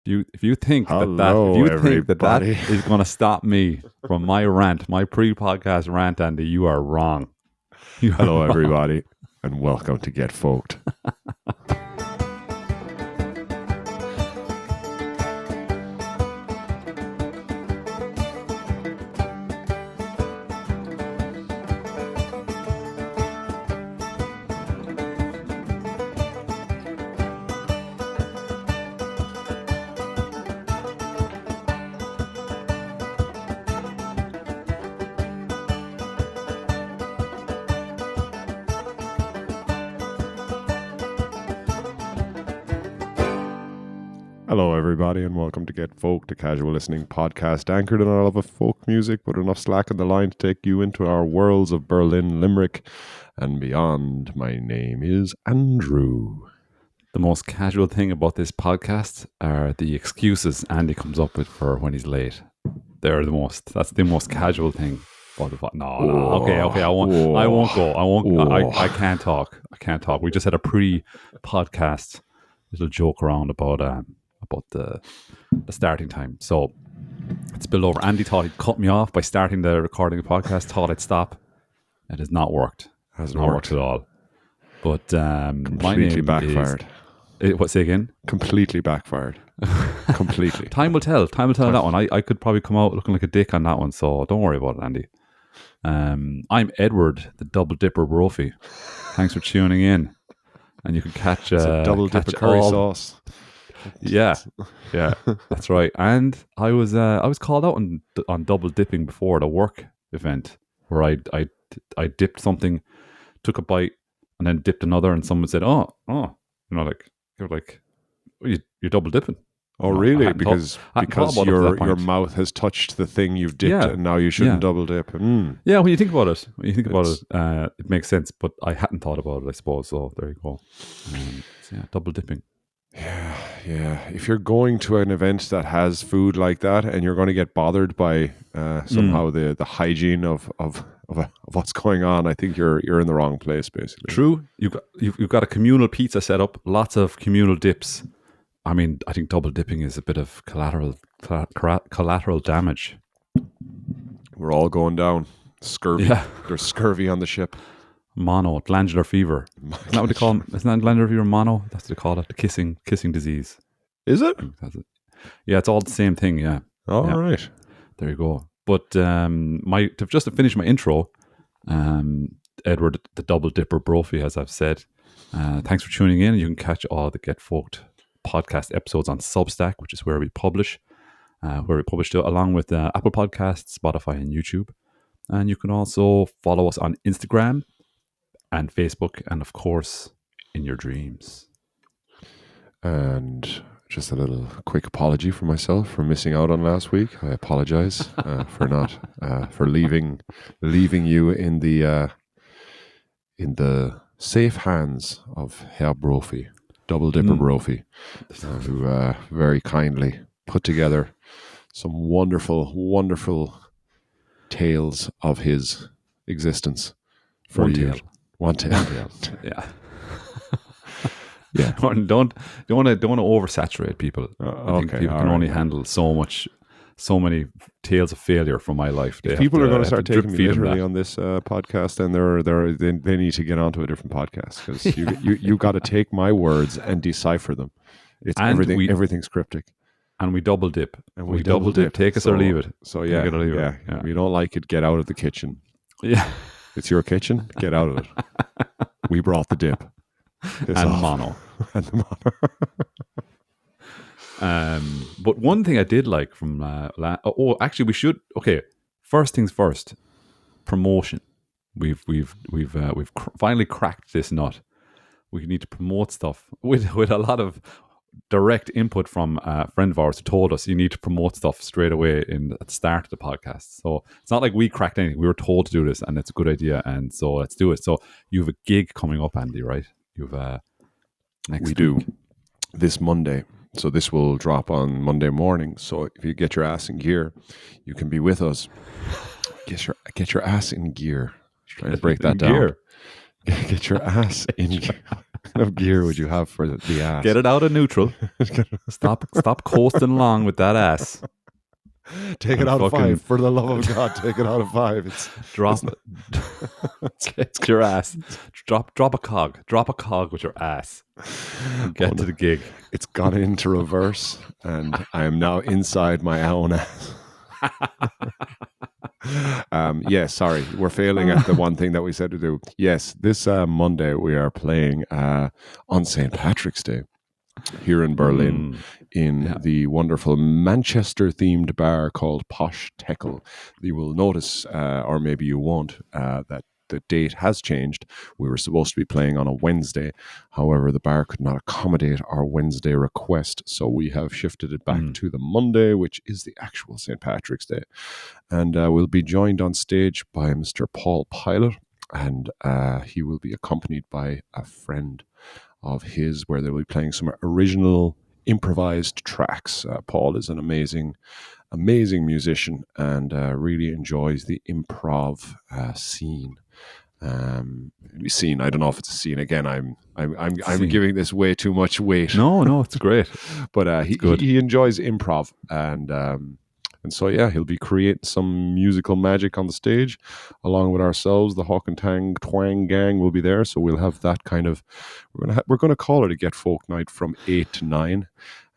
you think Hello, that is going to stop me from my rant, my pre-podcast rant, Andy, you are wrong. Hello, everybody, and welcome to Get Folked. Hello, everybody, and welcome to Get Folked, a casual listening podcast anchored in our love of folk music, but enough slack in the line to take you into our worlds of Berlin, Limerick, and beyond. My name is Andrew. The most casual thing about this podcast are the excuses Andy comes up with for when he's late. That's the most casual thing. Okay. I won't go. I can't talk. We just had a pre-podcast little joke around about the starting time. So it spilled over. Andy thought he'd cut me off by starting the recording of the podcast, thought I'd stop. It has not worked. Hasn't worked at all. But completely backfired. Say again? Completely backfired. Completely. Time will tell on that one. I could probably come out looking like a dick on that one, so don't worry about it, Andy. I'm Edward, the Double Dipper Brophy. Thanks for tuning in. And you can catch a double dipper curry sauce. Yeah, that's right. And I was called out on double dipping before the work event where I dipped something, took a bite, and then dipped another, and someone said, "Oh, you're double dipping." Oh, really? Because your mouth has touched the thing you've dipped, and now you shouldn't double dip. Yeah, when you think about it, it makes sense. But I hadn't thought about it, I suppose. So there you go. Double dipping. Yeah. If you're going to an event that has food like that, and you're going to get bothered by somehow the hygiene of what's going on, I think you're in the wrong place, basically. True. You've got a communal pizza set up, lots of communal dips. I mean, I think double dipping is a bit of collateral damage. We're all going down. Scurvy. Yeah. There's scurvy on the ship. Mono, glandular fever. Isn't that what they call it? Isn't that glandular fever mono? That's what they call it. The kissing disease. Is it? That's it. Yeah, it's all the same thing, yeah. All right. There you go. But just to finish my intro, Edward, the Double Dipper Brophy, as I've said, thanks for tuning in. You can catch all the Get Folked podcast episodes on Substack, which is where we publish it along with Apple Podcasts, Spotify, and YouTube. And you can also follow us on Instagram and Facebook, and of course, in your dreams. And just a little quick apology for myself for missing out on last week. I apologize for leaving you in the safe hands of Herr Brophy, Double Dipper Brophy, who very kindly put together some wonderful, wonderful tales of his existence for you. One tail. Yeah. Yeah. Don't want to oversaturate people. I think people can only handle so many tales of failure from my life. If people are going to start taking me literally on this podcast, then they need to get onto a different podcast, because you got to take my words and decipher them. It's everything's cryptic. And we double dip. We double dip. Take us or leave it. So yeah. If you don't like it, get out of the kitchen. Yeah. It's your kitchen. Get out of it. We brought the dip. Mono. And the mono. But one thing I did like from actually we should. Okay, first things first. Promotion. We've finally cracked this nut. We need to promote stuff with a lot of direct input from a friend of ours who told us you need to promote stuff straight away at the start of the podcast. So it's not like we cracked anything. We were told to do this, and it's a good idea, and so let's do it. So you have a gig coming up, Andy, right? You've next week. Do this Monday. So this will drop on Monday morning. So if you get your ass in gear, you can be with us. Get your ass in gear. Trying to break that down. Gear. Get your ass in gear. kind of gear would you have for the ass? Get it out of neutral. Stop coasting along with that ass. Take it out of 5. For the love of God, take it out of 5. Drop it. Get your ass. Drop a cog. Drop a cog with your ass. And get to the gig. It's gone into reverse, and I am now inside my own ass. Sorry, we're failing at the one thing that we said to do. Yes, this Monday we are playing on St. Patrick's Day here in Berlin in the wonderful Manchester-themed bar called Posh Teckel. You will notice, or maybe you won't, that the date has changed. We were supposed to be playing on a Wednesday. However, the bar could not accommodate our Wednesday request, so we have shifted it back to the Monday, which is the actual St. Patrick's Day. And we'll be joined on stage by Mr. Paul Pilot, and he will be accompanied by a friend of his, where they'll be playing some original improvised tracks. Paul is an amazing musician and really enjoys the improv scene. I don't know if it's a scene. Again, I'm giving this way too much weight. No, it's great. But he enjoys improv, and so he'll be creating some musical magic on the stage, along with ourselves. The Hawkin Twang gang will be there, so we'll have that kind of. We're gonna call it a Get Folk night from 8 to 9,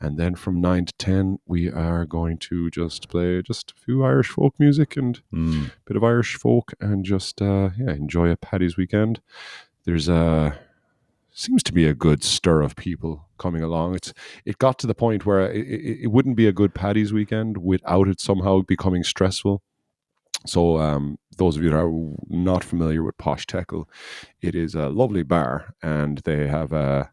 and then from 9 to 10 we are going to just play just a few Irish folk music and a bit of Irish folk, and just enjoy a Paddy's weekend. There's seems to be a good stir of people coming along. It got to the point where it wouldn't be a good Paddy's weekend without it somehow becoming stressful. So those of you that are not familiar with Posh Teckel, it is a lovely bar, and they have the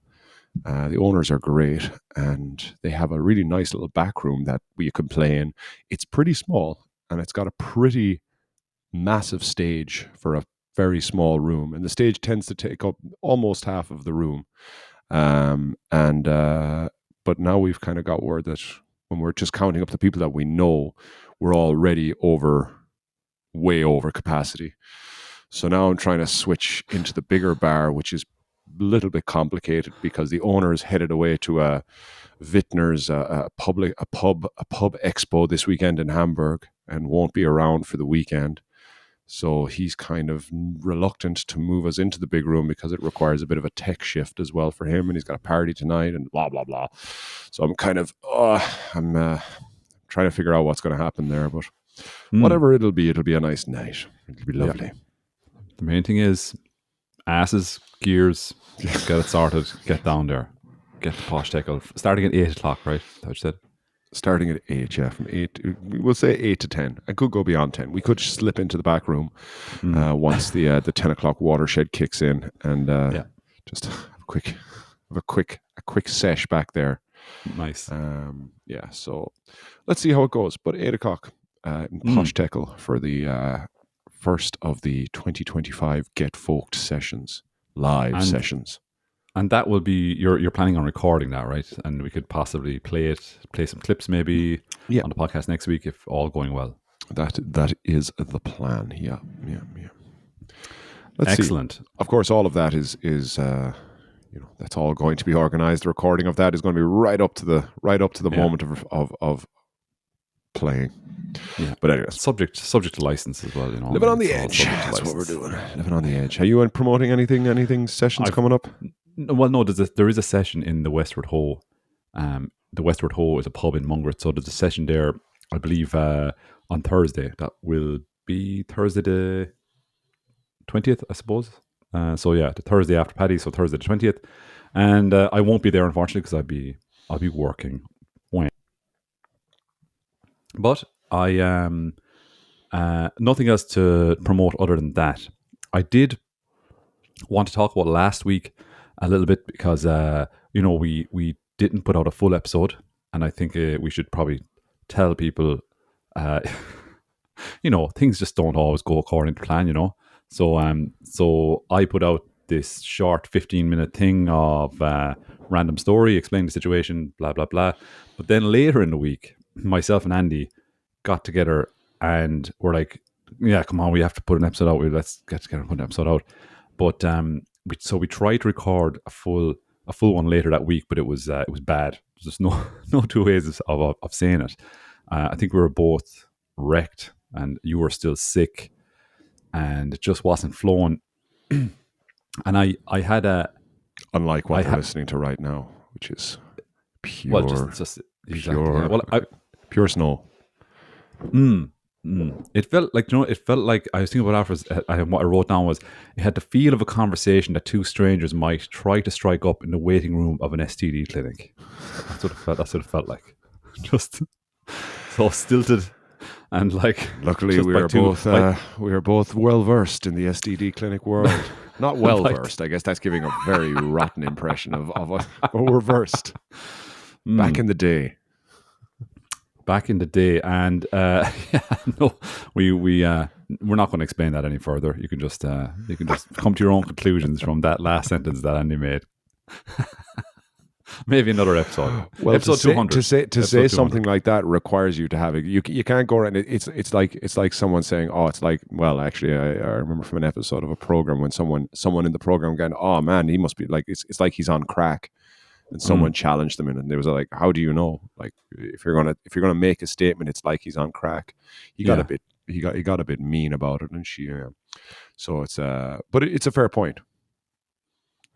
owners are great, and they have a really nice little back room that we can play in. It's pretty small, and it's got a pretty massive stage for a very small room, and the stage tends to take up almost half of the room. But now we've kind of got word that when we're just counting up the people that we know, we're already way over capacity. So now I'm trying to switch into the bigger bar, which is a little bit complicated because the owner is headed away to a Wittner's a pub expo this weekend in Hamburg and won't be around for the weekend. So he's kind of reluctant to move us into the big room because it requires a bit of a tech shift as well for him, and he's got a party tonight and blah blah blah. So I'm kind of I'm trying to figure out what's going to happen there, but whatever it'll be a nice night. It'll be lovely. Yeah. The main thing is asses, gears, get it sorted, get down there, get the Posh Teckel. Starting at 8 o'clock, right? That's what you said. Starting at 8, from 8, we'll say 8 to 10. I could go beyond 10. We could slip into the back room once the 10 o'clock watershed kicks in, and just have a quick sesh back there. Nice. So let's see how it goes. But 8 o'clock in Posh Teckel for the first of the 2025 Get Folked sessions, live sessions. And that will be, you're planning on recording that, right? And we could possibly play some clips maybe on the podcast next week if all going well. That is the plan. Yeah. Let's Excellent. See. Of course, all of that is that's all going to be organized. The recording of that is going to be right up to the moment of playing. Yeah. But anyway, subject to license as well. Living on the edge. That's what we're doing. Living on the edge. Are you promoting anything? Sessions coming up? Well, no. There is a session in the Westward Ho. The Westward Ho is a pub in Mungret, so there's a session there. I believe on Thursday. That will be Thursday the 20th, I suppose. The Thursday after Paddy, so Thursday the 20th, and I won't be there unfortunately because I'll be working. But I nothing else to promote other than that. I did want to talk about last week a little bit because we didn't put out a full episode, and I think we should probably tell people things just don't always go according to plan, so I put out this short 15-minute thing of random story, explain the situation, blah blah blah. But then later in the week, myself and Andy got together and we're like, yeah, come on, we have to put an episode out. Let's get together and put an episode out. But we tried to record a full one later that week, but it was bad. There's just no two ways of saying it. I think we were both wrecked, and you were still sick, and it just wasn't flowing. And I had a Unlike what they're listening to right now, which is pure, well, just exactly. pure, Yeah. Well, pure snow. It felt like, it felt like I was thinking about afterwards. What I wrote down was it had the feel of a conversation that two strangers might try to strike up in the waiting room of an STD clinic. That's what it felt like. Just so stilted and like. Luckily, we are both well versed in the STD clinic world. Not well versed. I guess that's giving a very rotten impression of us. But we're versed. Back in the day. And we're not going to explain that any further. You can just come to your own conclusions from that last sentence that Andy made. Maybe another episode. Well, episode 200. To say something like that requires you to have it. You can't go around. It's like someone saying, "Oh, it's like." Well, actually, I remember from an episode of a program when someone in the program going, "Oh man, he must be like it's like he's on crack." And someone challenged them, and they was like, "How do you know? Like, if you're gonna make a statement, it's like he's on crack." He got a bit mean about it, and so it's but it's a fair point.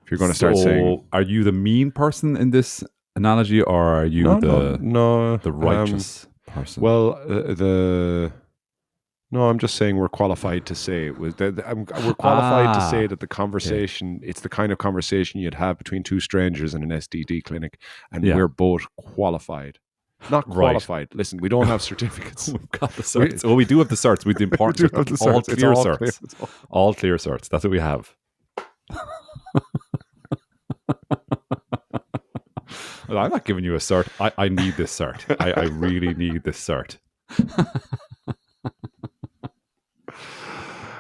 If you're going to start saying, are you the mean person in this analogy, or are you the righteous person? Well, no, I'm just saying we're qualified to say it was. We're qualified to say that the conversation, it's the kind of conversation you'd have between two strangers in an STD clinic, and we're both qualified. Not qualified. Right. Listen, we don't have certificates. We've got the certs. Well, we do have the certs. We've the important certs. All clear certs. All clear certs. That's what we have. Well, I'm not giving you a cert. I need this cert. I really need this cert.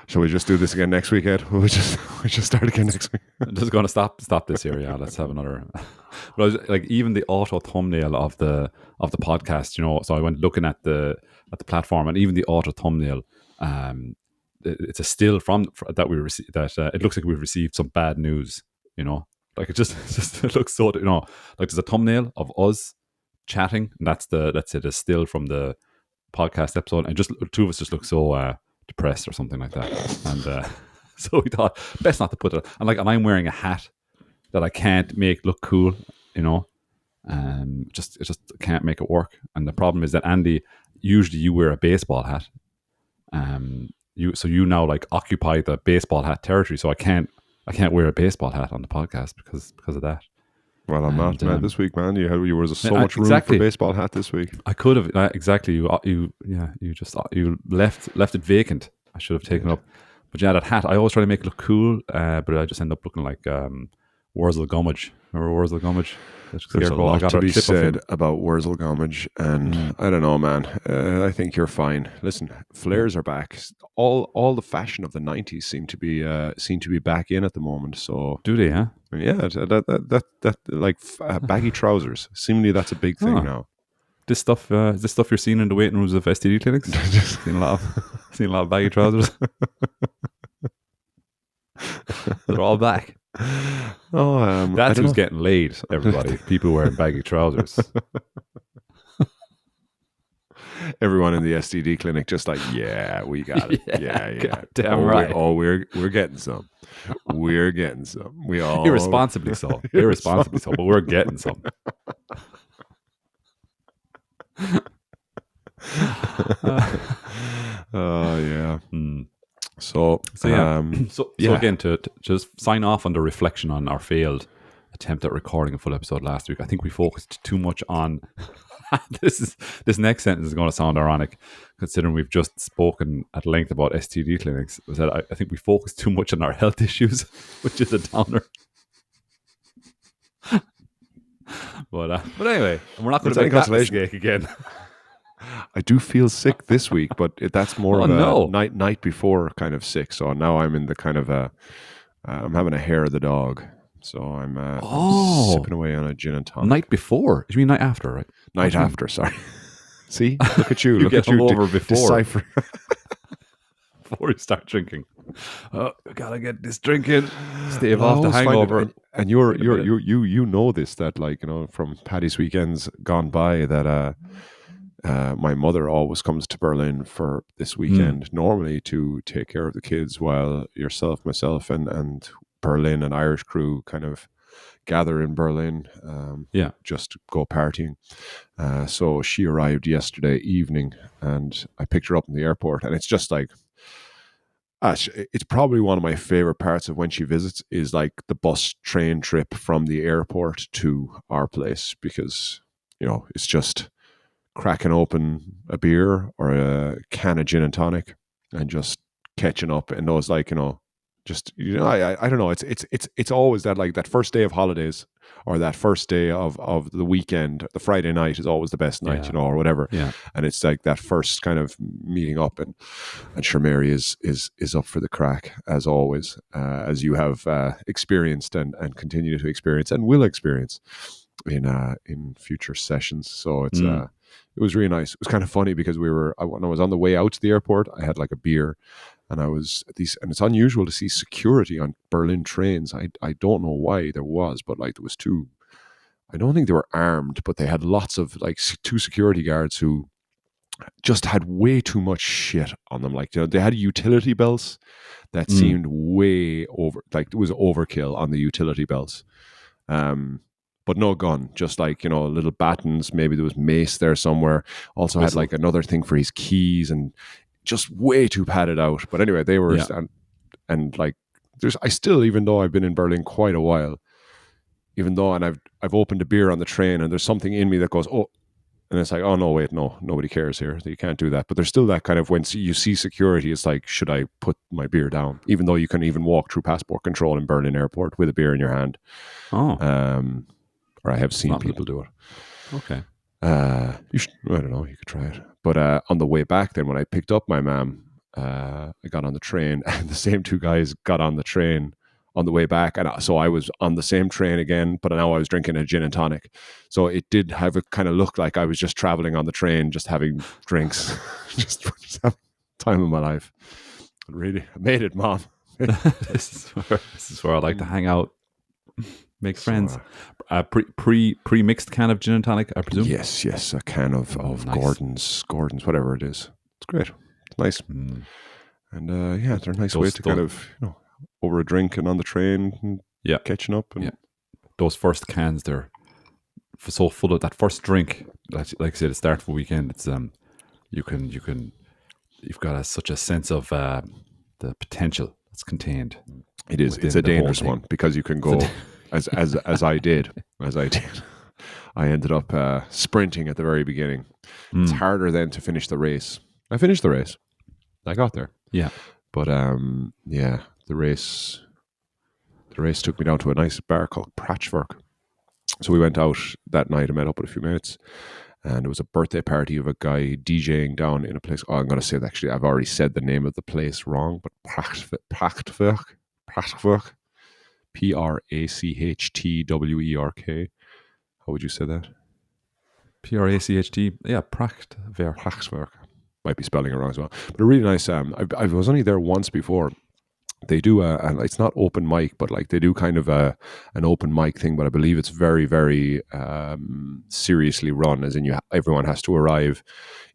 Shall we just do this again next week, Ed? We just start again next week. I'm just going to stop this here. Yeah, let's have another. But like even the auto thumbnail of the podcast, So I went looking at the platform, and even the auto thumbnail, it's a still from that we received. That it looks like we've received some bad news. Like it it looks so. Like there's a thumbnail of us chatting, and that's it. It's still from the podcast episode, and just two of us just look so depressed or something like that, and so we thought best not to put it. And I'm wearing a hat that I can't make look cool, just can't make it work. And the problem is that Andy, usually you wear a baseball hat, you now like occupy the baseball hat territory, so I can't wear a baseball hat on the podcast because of that. Well, I'm not, man. This week, man, you were so much room for baseball hat this week. I could have exactly. You left it vacant. I should have taken it up. But yeah, that hat. I always try to make it look cool, but I just end up looking like Wurzel Gummidge. Remember Wurzel Gummidge? There's a lot to be said about Wurzel Gummidge, and I don't know, man. I think you're fine. Listen, flares are back. All the fashion of the '90s seem to be back in at the moment. So do they? Huh? Yeah, that like baggy trousers. Seemingly that's a big thing now. This stuff is this stuff you're seeing in the waiting rooms of STD clinics? seen a lot of baggy trousers. They're all back. That's who's getting laid, everybody. People wearing baggy trousers. Everyone in the STD clinic just like, yeah, we got it. Yeah. Damn right. We're getting some. We're getting some. We all irresponsibly so, but we're getting some. Oh yeah. So again, to just sign off on the reflection on our failed attempt at recording a full episode last week, I think we focused too much on this next sentence is going to sound ironic considering we've just spoken at length about STD clinics. I think we focused too much on our health issues, which is a downer. But anyway, we're not going to make consolation cake again. I do feel sick this week, but that's more of a night before kind of sick. So now I'm in the kind of I'm having a hair of the dog. So I'm sipping away on a gin and tonic. Night before? You mean night after, right? Night after, sorry. See? Look at you. Look at you over before. Decipher. Before you start drinking. Oh, gotta get this drink in. Stave Well, I off the always find it, hangover. and In a minute. you know this, that, like, from Paddy's weekends gone by, that my mother always comes to Berlin for this Mm. weekend, normally to take care of the kids, while yourself, myself, and Berlin and Irish crew kind of gather in Berlin, Yeah. just go partying. So she arrived yesterday evening, and I picked her up in the airport, and it's just like, it's probably one of my favorite parts of when she visits, is like the bus train trip from the airport to our place, because it's just cracking open a beer or a can of gin and tonic and just catching up. And those, like, just, I don't know, it's always that, like, that first day of holidays, or that first day of the weekend, the Friday night is always the best night, Yeah. or whatever. Yeah. And it's like that first kind of meeting up, and sure, Mary is up for the crack, as always, as you have experienced, and continue to experience, and will experience in future sessions. So Mm. it was really nice. It was kind of funny because when I was on the way out to the airport, I had like a beer, and I was at these, and it's unusual to see security on Berlin trains. I don't know why there was, but like there was two. I don't think they were armed, but they had lots of, like, two security guards who just had way too much shit on them. Like, they had utility belts that Mm. seemed way over, like it was overkill on the utility belts. Um, but no gun, just like, little battens. Maybe there was mace there somewhere. Also had Whistle. like another thing for his keys, and just way too padded out. But anyway, they were, Yeah. and like, I still, even though I've been in Berlin quite a while, and I've opened a beer on the train, and there's something in me that goes, oh, and it's like, oh no, wait, no, nobody cares here. You can't do that. But there's still that kind of, when you see security, it's like, should I put my beer down? Even though you can even walk through passport control in Berlin airport with a beer in your hand. Oh, Or I have it's seen not people do it. okay. I don't know, you could try it. But on the way back, then, when I picked up my mom, I got on the train, and the same two guys got on the train on the way back, and so I was on the same train again, but now I was drinking a gin and tonic. So it did have a kind of look like I was just traveling on the train, just having drinks, just having time of my life. Really, I made it, Mom. This is where I like to hang out, make So, friends. Pre mixed can of gin and tonic, I presume. yes, a can of Nice. Gordon's, whatever it is. It's great. It's nice. Mm. And they're a nice way to kind of, over a drink and on the train, and Yeah. catching up. And Yeah. Those first cans, they're so full of that first drink. Like I said, the start of a weekend. It's you've got such a sense of the potential that's contained. it is. It's within a the whole dangerous thing. one, because you can go as I did. I ended up sprinting at the very beginning. It's harder then to finish the race. I finished the race. I got there. Yeah. But the race took me down to a nice bar called Pratchwork. So we went out that night and met up with a few mates, and it was a birthday party of a guy DJing down in a place. Oh, I'm going to say it, actually, I've already said the name of the place wrong, but Prachtwerk, Prachtwerk. How would you say that? Pracht. Yeah, Prachtwerk. Prachtwerk. Might be spelling it wrong as well. But a really nice. I was only there once before. They do and it's not open mic, but like they do kind of an open mic thing. But I believe it's very, very seriously run. As in, everyone has to arrive.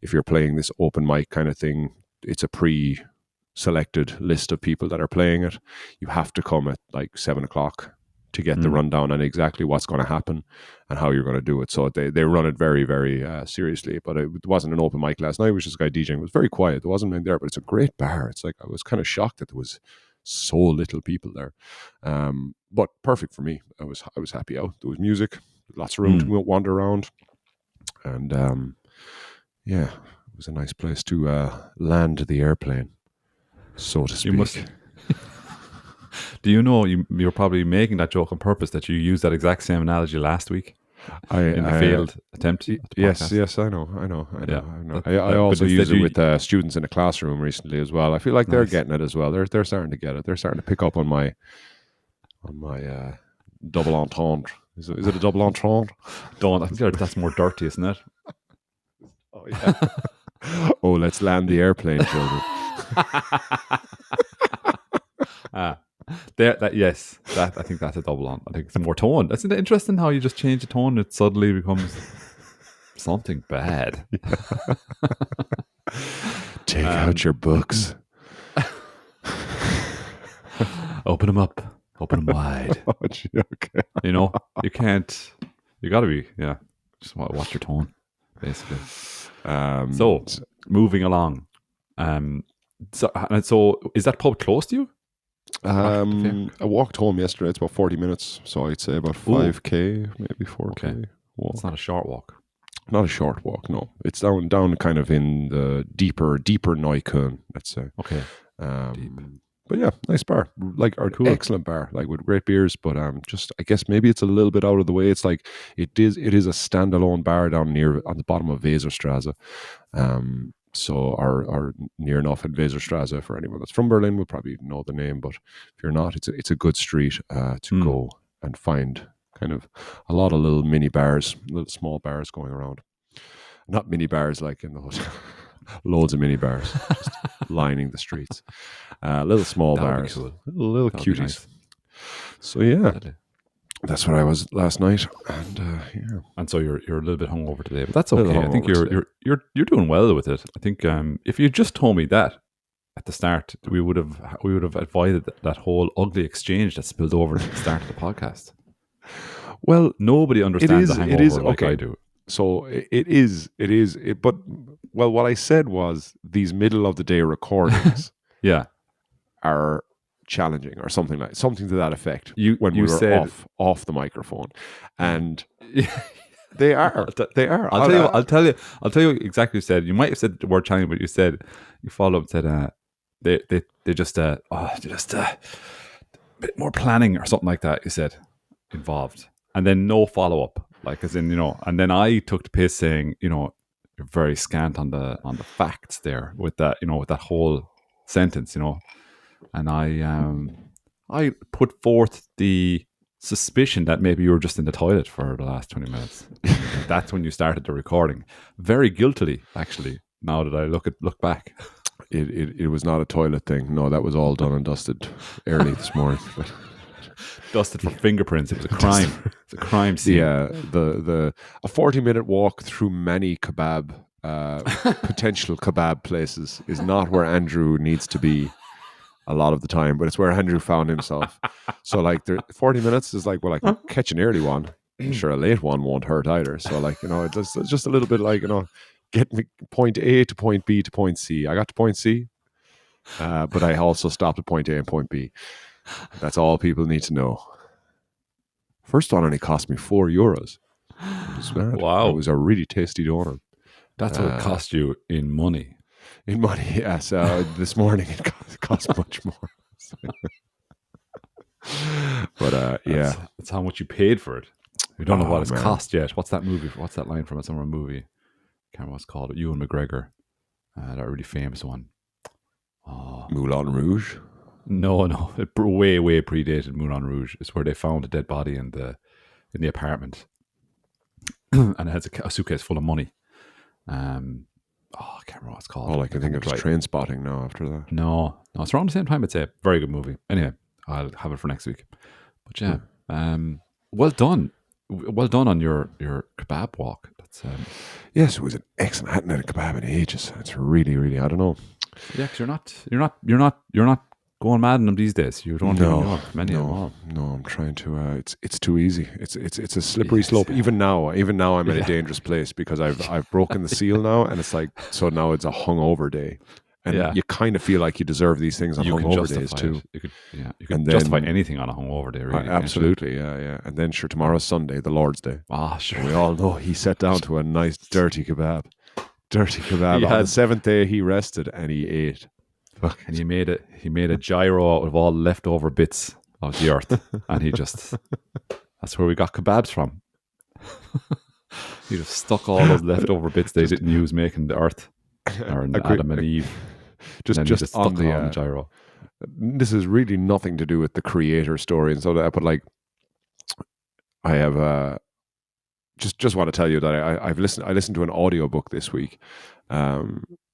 If you're playing this open mic kind of thing, it's a pre-selected list of people that are playing it. You have to come at like 7:00 to get the rundown on exactly what's going to happen and how you're going to do it. So they run it very, very seriously. But it wasn't an open mic last night. It was just a guy DJing. It was very quiet. There wasn't many there, but it's a great bar. It's like, I was kind of shocked that there was so little people there. But perfect for me. I was happy out. There was music, lots of room to wander around. And it was a nice place to land the airplane, so to speak. Do you know you're probably making that joke on purpose, that you used that exact same analogy last week in the failed attempt? At the Yes, podcast? yes, I know. Yeah. I also But use instead it with students in a classroom recently as well. I feel like they're Nice. getting it as well. They're starting to get it. They're starting to pick up on my double entendre. Is it a double entendre? Don't. I think that's more dirty, isn't it? Oh yeah. Oh, let's land the airplane, children. Yes, I think that's a double on. I think it's more tone. Isn't it interesting how you just change the tone? It suddenly becomes something bad. Take out your books. Open them up. Open them wide. Oh, gee, okay. You know, you can't. You got to be. Yeah, just watch your tone, basically. So moving along. So is that pub close to you? I walked home yesterday. It's about 40 minutes, so I'd say about 5k, maybe 4k. Okay. Walk. It's not a short walk. Not a short walk, no. It's down kind of in the deeper Neukölln, let's say. Okay. But yeah, nice bar, like Cool. excellent bar, like with great beers. But just I guess maybe it's a little bit out of the way. It's like it is a standalone bar down near on the bottom of Weserstrasse. So are near enough in Weserstrasse for anyone that's from Berlin would probably know the name. But if you're not, it's a good street to go and find kind of a lot of little mini bars, little small bars going around. Not mini bars like in the hotel. Loads of mini bars just lining the streets. Little small bars, cool. little That'd be cuties. nice. So yeah, that's what I was last night, and yeah. And so you're a little bit hungover today, but that's okay. I think hungover you're doing well with it. I think if you just told me that at the start, we would have avoided that whole ugly exchange that spilled over at the start of the podcast. Well, Nobody understands the hangover like okay. I do. So it is. But well, what I said was these middle of the day recordings Yeah. are challenging or something to that effect. When we were off the microphone, and they are. I'll tell you exactly what you said. You might have said the word challenging, but you followed up and said they just a bit more planning or something like that. You said involved, and then no follow up. Like as in, and then I took the piss saying, you're very scant on the facts there with that, with that whole sentence, and I put forth the suspicion that maybe you were just in the toilet for the last 20 minutes. That's when you started the recording, very guiltily, actually. Now that I look back, it was not a toilet thing. No, that was all done and dusted early this morning. But dusted for fingerprints. It was a crime. It's a crime scene. Yeah, a 40-minute walk through many potential kebab places is not where Andrew needs to be a lot of the time, but it's where Andrew found himself. So like 40 minutes is like, well, I can catch an early one. I'm sure a late one won't hurt either. So like, it's just a little bit like, get me point A to point B to point C. I got to point C, but I also stopped at point A and point B. That's all people need to know. First one only cost me €4. Wow. It was a really tasty donut. That's what it cost you in money. In money, yes. This morning it cost much more. But yeah. That's how much you paid for it. We don't know what it's man. cost yet. What's that movie? What's that line from a summer movie? I can't remember what it's called. Ewan McGregor. That really famous one. Moulin Rouge? No. It way predated Moulin Rouge. It's where they found a dead body in the apartment. And it has a suitcase full of money. I can't remember what it's called. All I can think of is Train Spotting now after that. No, it's around the same time, I'd say. Very good movie. Anyway, I'll have it for next week. But yeah, well done. Well done on your kebab walk. That's yes, it was an excellent. I hadn't had a kebab in ages. It's really, I don't know. Yeah, because you're not going mad in them these days. You don't know many of them all. No, I'm trying to. It's too easy. It's a slippery slope. Yeah. Even now, I'm in a dangerous place because I've broken the seal now, and it's like so now it's a hungover day, and you kind of feel like you deserve these things on hungover days too. You can justify anything on a hungover day, really. Absolutely, yeah. And then sure, tomorrow's Sunday, the Lord's Day. Sure. And we all know he sat down to a nice dirty kebab. On the seventh day, he rested and he ate. And he made a gyro out of all leftover bits of the earth, and that's where we got kebabs from. He just stuck all those leftover bits they didn't use making the earth, or Adam and Eve. Just on the gyro. This is really nothing to do with the creator story and so that, but like I have just want to tell you that I listened to an audiobook this week.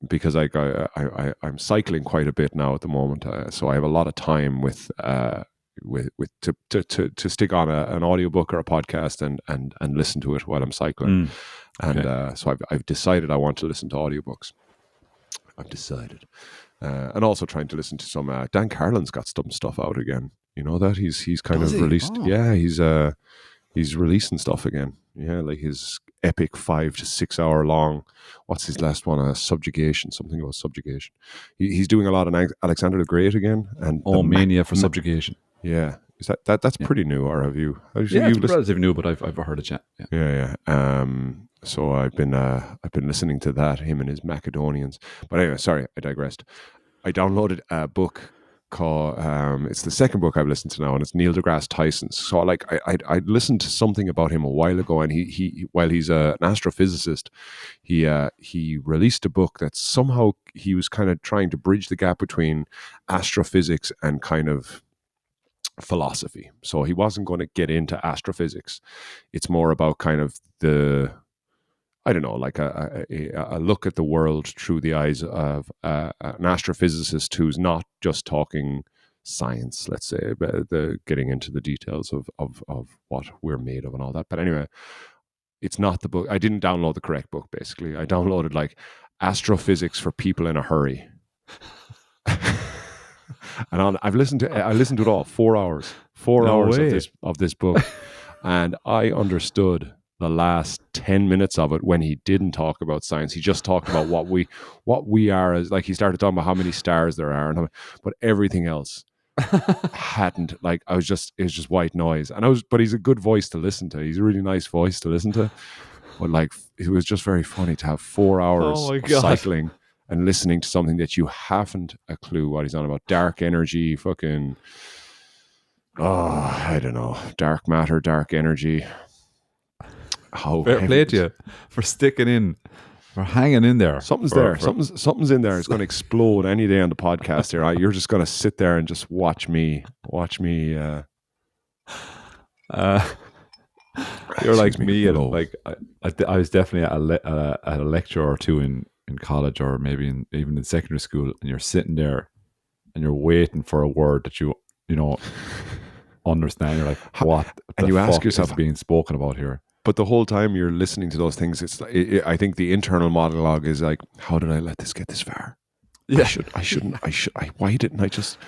Because I'm cycling quite a bit now at the moment, so I have a lot of time with to stick on an audiobook or a podcast and listen to it while I'm cycling. And so I've decided I want to listen to audiobooks. I've decided. And also trying to listen to some Dan Carlin's got some stuff out again. You know that he's kind of released. Oh. Yeah, he's releasing stuff again. Yeah, like his epic 5 to 6 hour long. What's his last one? Subjugation. Something about subjugation. He's doing a lot on Alexander the Great again. And Mania for Subjugation. Yeah, is that's pretty new? Or have you? It's relatively new, but I've heard it. Yeah. So I've been listening to that, him and his Macedonians. But anyway, sorry, I digressed. I downloaded a book called it's the second book I've listened to now, and it's Neil deGrasse Tyson's. So like I listened to something about him a while ago, and he while he's an astrophysicist, he released a book that somehow he was kind of trying to bridge the gap between astrophysics and kind of philosophy. So he wasn't going to get into astrophysics. It's more about kind of I don't know, like a look at the world through the eyes of an astrophysicist who's not just talking science, let's say, but getting into the details of what we're made of and all that. But anyway, it's not the book. I didn't download the correct book, basically. I downloaded like Astrophysics for People in a Hurry. And I listened to it all, 4 hours. 4 hours of this book. And I understood the last 10 minutes of it when he didn't talk about science. He just talked about what we are, as like he started talking about how many stars there are, but everything else hadn't. Like it was just white noise. But he's a good voice to listen to. He's a really nice voice to listen to. But like it was just very funny to have 4 hours of cycling and listening to something that you haven't a clue what he's on about. Dark energy, fucking I don't know, dark matter, dark energy. Fair play to you for sticking in, for hanging in there. Something's in there. It's going to explode any day on the podcast here. You're just going to sit there and just watch me. You're like me. Like I was definitely at a lecture or two in college, or maybe even in secondary school, and you're sitting there and you're waiting for a word that you understand. You're like, what? And you ask yourself, is being spoken about here? But the whole time you're listening to those things, I think the internal monologue is like, how did I let this get this far? Yeah. Why didn't I just,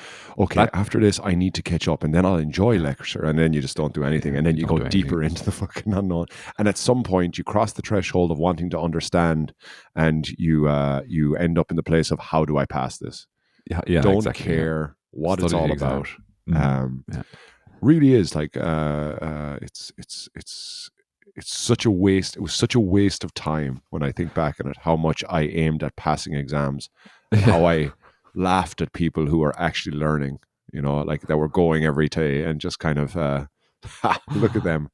after this, I need to catch up, and then I'll enjoy lecture, and then you just don't do anything, and then you go deeper into the fucking unknown. And at some point you cross the threshold of wanting to understand, and you end up in the place of, how do I pass this? Yeah, don't exactly, care what it's all about. Mm-hmm. Really is like, it's such a waste. It was such a waste of time when I think back on it, how much I aimed at passing exams, how I laughed at people who were actually learning, like that were going every day, and just kind of, look at them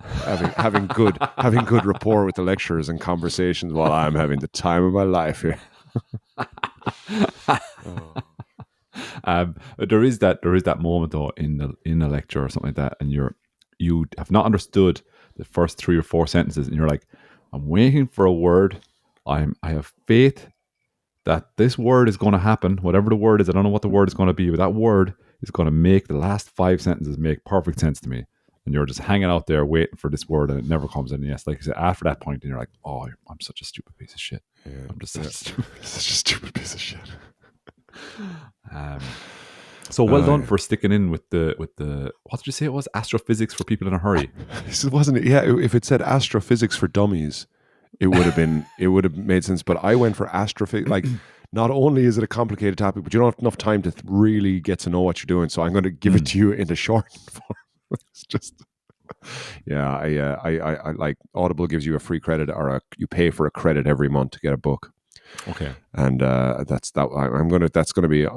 having good rapport with the lecturers and conversations while I'm having the time of my life here. There is that moment though in a lecture or something like that, and you have not understood the first 3 or 4 sentences, and you're like, I'm waiting for a word. I have faith that this word is going to happen, whatever the word is. I don't know what the word is going to be, but that word is going to make the last 5 sentences make perfect sense to me. And you're just hanging out there waiting for this word, and it never comes in. Yes, like you said, after that point, and you're like, oh, I'm such a stupid piece of shit. Yeah, I'm just such a stupid piece of shit. So well done for sticking in with the what did you say it was? Astrophysics for People in a Hurry. Wasn't it? Yeah, if it said Astrophysics for Dummies, it would have made sense. But I went for astrophysics. Like, not only is it a complicated topic, but you don't have enough time to really get to know what you're doing. So I'm going to give it to you in the short form. It's just, yeah. I like Audible gives you a free credit, or you pay for a credit every month to get a book. Okay, and that's going to be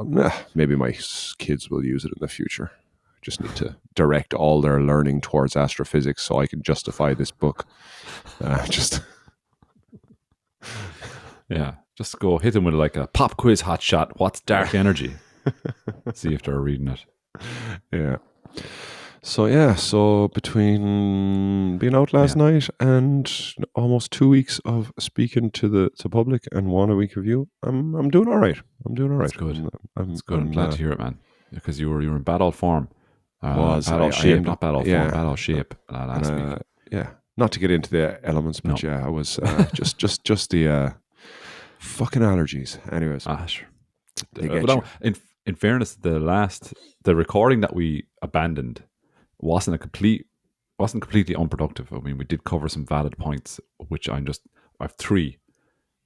maybe my kids will use it in the future. I just need to direct all their learning towards astrophysics so I can justify this book. Just go hit them with like a pop quiz hot shot. What's dark energy? See if they're reading it. Yeah. So between being out last night and almost 2 weeks of speaking to the public and 1 a week review, I'm doing all right. That's good. It's good. I'm glad to hear it, man, because you were in bad old form. Was Battle I Shape, ended, not Battle Form, yeah, Battle Shape last week. yeah. Not to get into the elements, but No, yeah, I was just the fucking allergies. Anyways, sure. they But get no, you. in fairness, the recording that we abandoned wasn't completely unproductive. I mean, we did cover some valid points, which I have three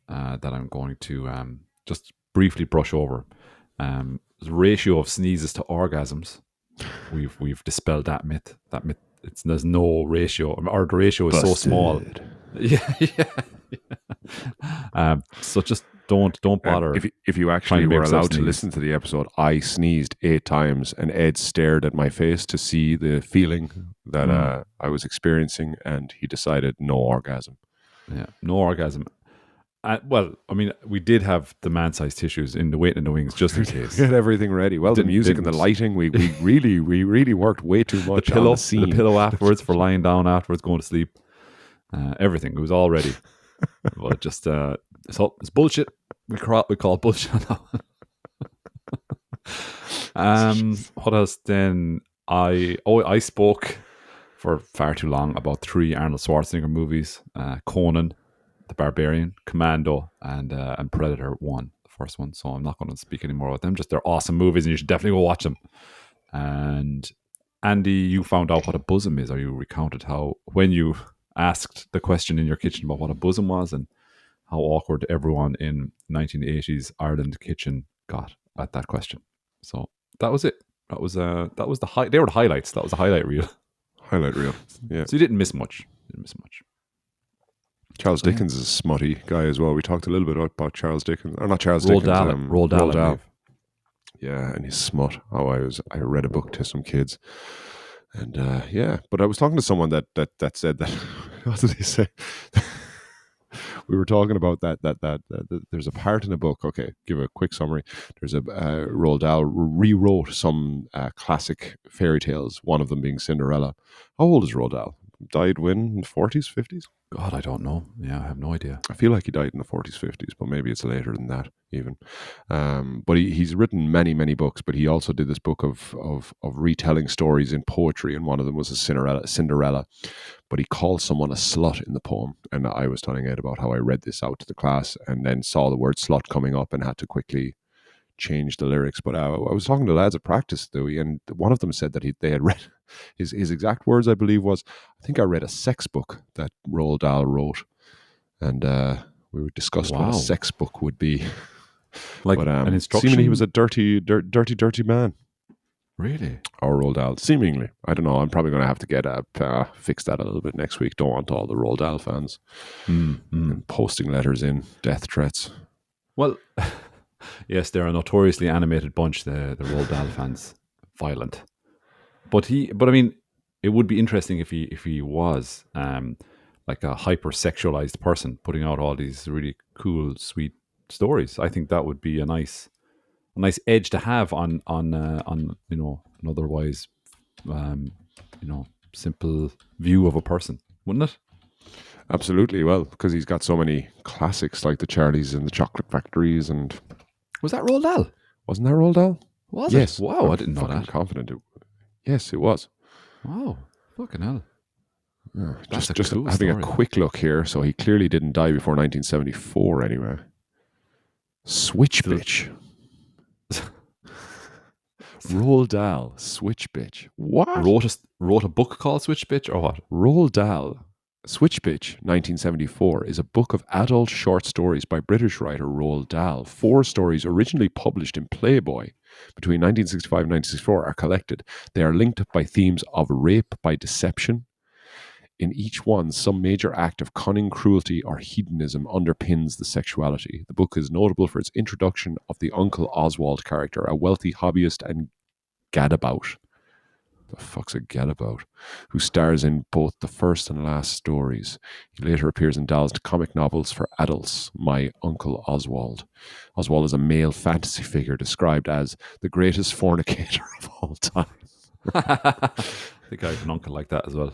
that I'm going to just briefly brush over. The ratio of sneezes to orgasms, we've dispelled that myth. There's no ratio, or the ratio is so small. Busted. Yeah, yeah. So just don't bother If you trying actually to make were yourself allowed to sneeze. listen to the episode, I sneezed 8 times, and Ed stared at my face to see the feeling that I was experiencing, and he decided no orgasm. Yeah, no orgasm. Well, I mean, we did have the man-sized tissues in the waiting in the wings just in We case. had everything ready. Well, the music and the Didn't. lighting, we really worked way too The much on the the scene. pillow afterwards for lying down afterwards, going to sleep. Everything, it was all ready. But just it's bullshit. We call it bullshit now. What else then? I spoke for far too long about 3 Arnold Schwarzenegger movies: Conan, the Barbarian, Commando, and Predator 1, the first one. So I'm not going to speak anymore about them. Just they're awesome movies, and you should definitely go watch them. And Andy, you found out what a bosom is, or you recounted how when you asked the question in your kitchen about what a bosom was and how awkward everyone in 1980s Ireland kitchen got at that question. So that was it. That was the they were the highlights. That was the highlight reel. Highlight reel. Yeah. So you didn't miss much. Charles So, yeah. Dickens is a smutty guy as well. We talked a little bit about Charles Dickens, or not Charles Roald Dickens. Dahl, Roald Dahl, I believe. Yeah, and his smut. I read a book to some kids, and yeah. But I was talking to someone that said that. What did he say? We were talking about that there's a part in a book. Okay, give a quick summary. There's a Roald Dahl rewrote some classic fairy tales. One of them being Cinderella. How old is Roald Dahl? Died when, in the 40s, 50s? God, I don't know. Yeah, I have no idea. I feel like he died in the 40s, 50s, but maybe it's later than that even. But he's written many, many books, but he also did this book of retelling stories in poetry, and one of them was a Cinderella. But he called someone a slut in the poem. And I was telling Ed about how I read this out to the class and then saw the word slut coming up and had to quickly change the lyrics. But I was talking to lads at practice, Dewey, and one of them said that they had read his exact words, I believe, was, I think I read a sex book that Roald Dahl wrote. And we discussed what a sex book would be. Like but an instruction? seemingly he was a dirty man. Really? Or Roald Dahl. Seemingly. I don't know. I'm probably going to have to get fix that a little bit next week. Don't want all the Roald Dahl fans and posting letters in, death threats. Well, yes, they're a notoriously animated bunch, the Roald Dahl fans. Violent. But I mean, it would be interesting if he was like a hyper-sexualized person putting out all these really cool, sweet stories. I think that would be a nice edge to have on you know, an otherwise you know, simple view of a person, wouldn't it? Absolutely. Well, because he's got so many classics like the Charlies and the Chocolate Factories, and Was that Roald Dahl? wasn't that Roald Dahl? Was Yes. it? Wow, I'm I didn't know fucking that. confident. Yes, it was. Wow, fucking hell. Just cool having story. a quick look here. So he clearly didn't die before 1974 anyway. Switch bitch. Roald Dahl, Switch bitch. What? Wrote a book called Switch Bitch, or what? Roald Dahl, Switch Bitch, 1974, is a book of adult short stories by British writer Roald Dahl. 4 stories originally published in Playboy between 1965 and 1964 are collected. They are linked by themes of rape by deception. In each one, some major act of cunning, cruelty, or hedonism underpins the sexuality. The book is notable for its introduction of the Uncle Oswald character, a wealthy hobbyist and gadabout. The fuck's a gadabout? Who stars in both the first and last stories. He later appears in Dahl's comic novels for adults, My Uncle Oswald. Oswald is a male fantasy figure described as the greatest fornicator of all time. I think I have an uncle like that as well.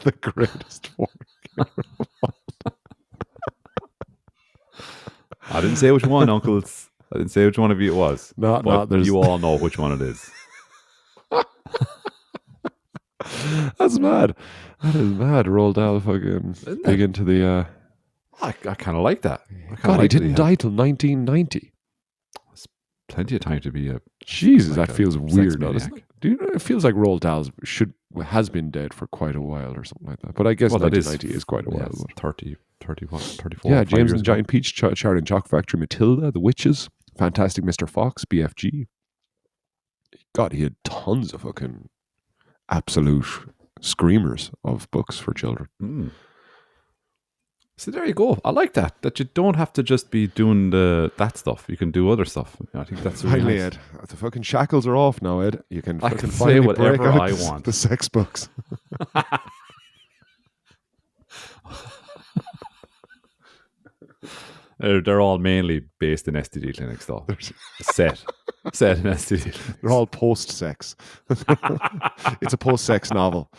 The greatest fornicator of all time. I didn't didn't say which one, uncles. I didn't say which one of you it was. But there's you all know which one it is. That's mad. That is mad. Roald Dahl fucking Isn't big it? into the. I kind of like that. I kinda God, he like that didn't die till 1990. Plenty of time to be a Jesus, like that a feels sex weird. Now, doesn't maniac. it? Do you know? It feels like Roald Dahl has been dead for quite a while or something like that. But I guess Well, that 1990 is quite a while. Yes, but- 34. Yeah, 5 James years and the ago. Giant Peach, Charlie and Chocolate Factory, Matilda, The Witches, Fantastic Mr. Fox, BFG. God, he had tons of fucking absolute screamers of books for children. Mm. So there you go. I like that. That you don't have to just be doing that stuff. You can do other stuff. I think that's really Finally, nice. Ed, the fucking shackles are off now, Ed. You can I fucking can say finally whatever break out I the, want. the sex books. They're all mainly based in STD clinics, though. Set in STD. Clinics. They're all post-sex. It's a post-sex novel.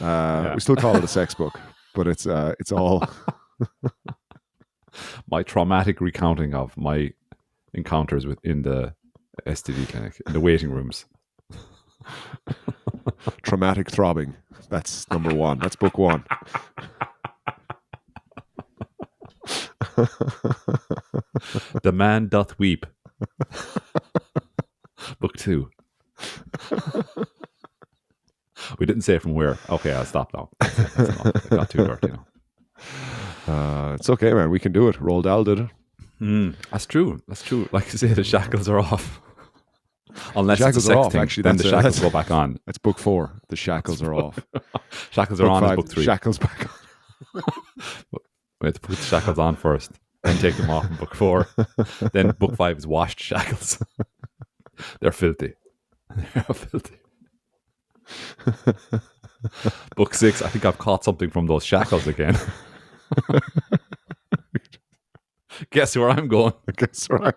Yeah. We still call it a sex book, but it's all. My traumatic recounting of my encounters in the STD clinic, in the waiting rooms. Traumatic throbbing. That's number one. That's book one. The Man Doth Weep. Book 2. We didn't say from where. Okay, I'll stop now. That's enough. It got too dirty now. It's okay, man. We can do it. Roald Dahl did it. That's true. Like I say, the shackles are off. Unless Shackles it's a are sex off, thing, actually. then the That's shackles go back on. That's book 4. The shackles are off. Shackles are on in Five, book 3. Shackles back on. We have to put the shackles on first, then take them off in book 4. Then book 5 is washed shackles. They're filthy. They're filthy. Book 6, I think I've caught something from those shackles again. Guess where I'm going? I guess right.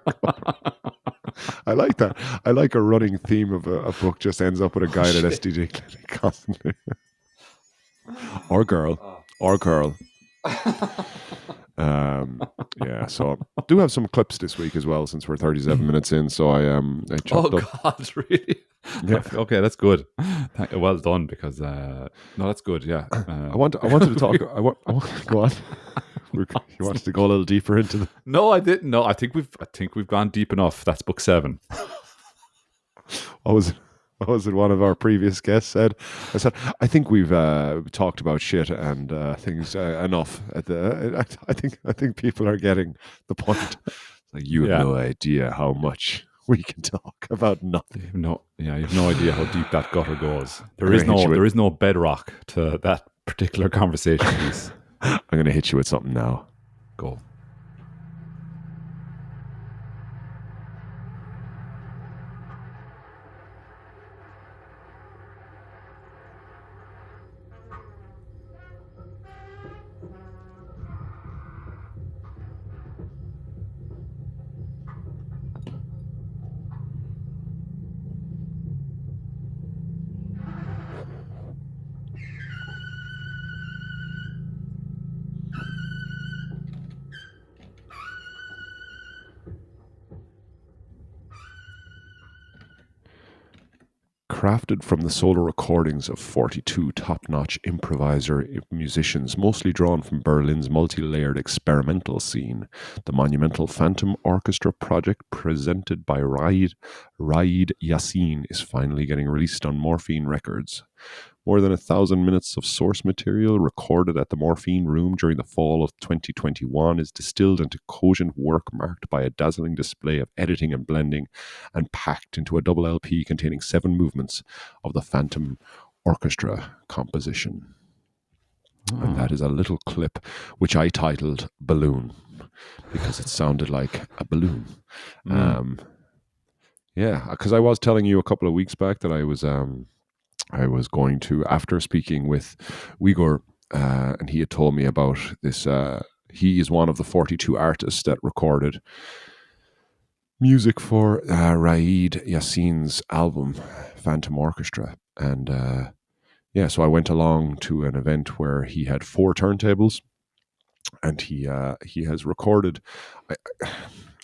I like that. I like a running theme of a book just ends up with a guy at an STD clinic constantly. Or girl. Or girl. Yeah, so I do have some clips this week as well since we're 37 minutes in. So I chopped up. God, really? Yeah. Okay, that's good. Well done, because no, that's good. Yeah, I wanted to talk. Go on. You wanted to go a little deeper into the. No, I didn't. No, I think we've gone deep enough. That's book 7. What was it? One of our previous guests said. I said, I think we've talked about shit and things enough. I think people are getting the point. Like, you have no idea how much we can talk about nothing. You have no idea how deep that gutter goes. There is no bedrock to that particular conversation piece. I'm going to hit you with something now. Go. Crafted from the solo recordings of 42 top-notch improviser musicians, mostly drawn from Berlin's multi-layered experimental scene, the monumental Phantom Orchestra project presented by Raid Yassin is finally getting released on Morphine Records. More than 1,000 minutes of source material recorded at the Morphine Room during the fall of 2021 is distilled into cogent work marked by a dazzling display of editing and blending, and packed into a double LP containing 7 movements of the Phantom Orchestra composition. And that is a little clip which I titled Balloon, because it sounded like a balloon. Yeah, because I was telling you a couple of weeks back that I was going to, after speaking with Uyghur, and he had told me about this. He is one of the 42 artists that recorded music for Raid Yassin's album, Phantom Orchestra. And so I went along to an event where he had 4 turntables, and he has recorded.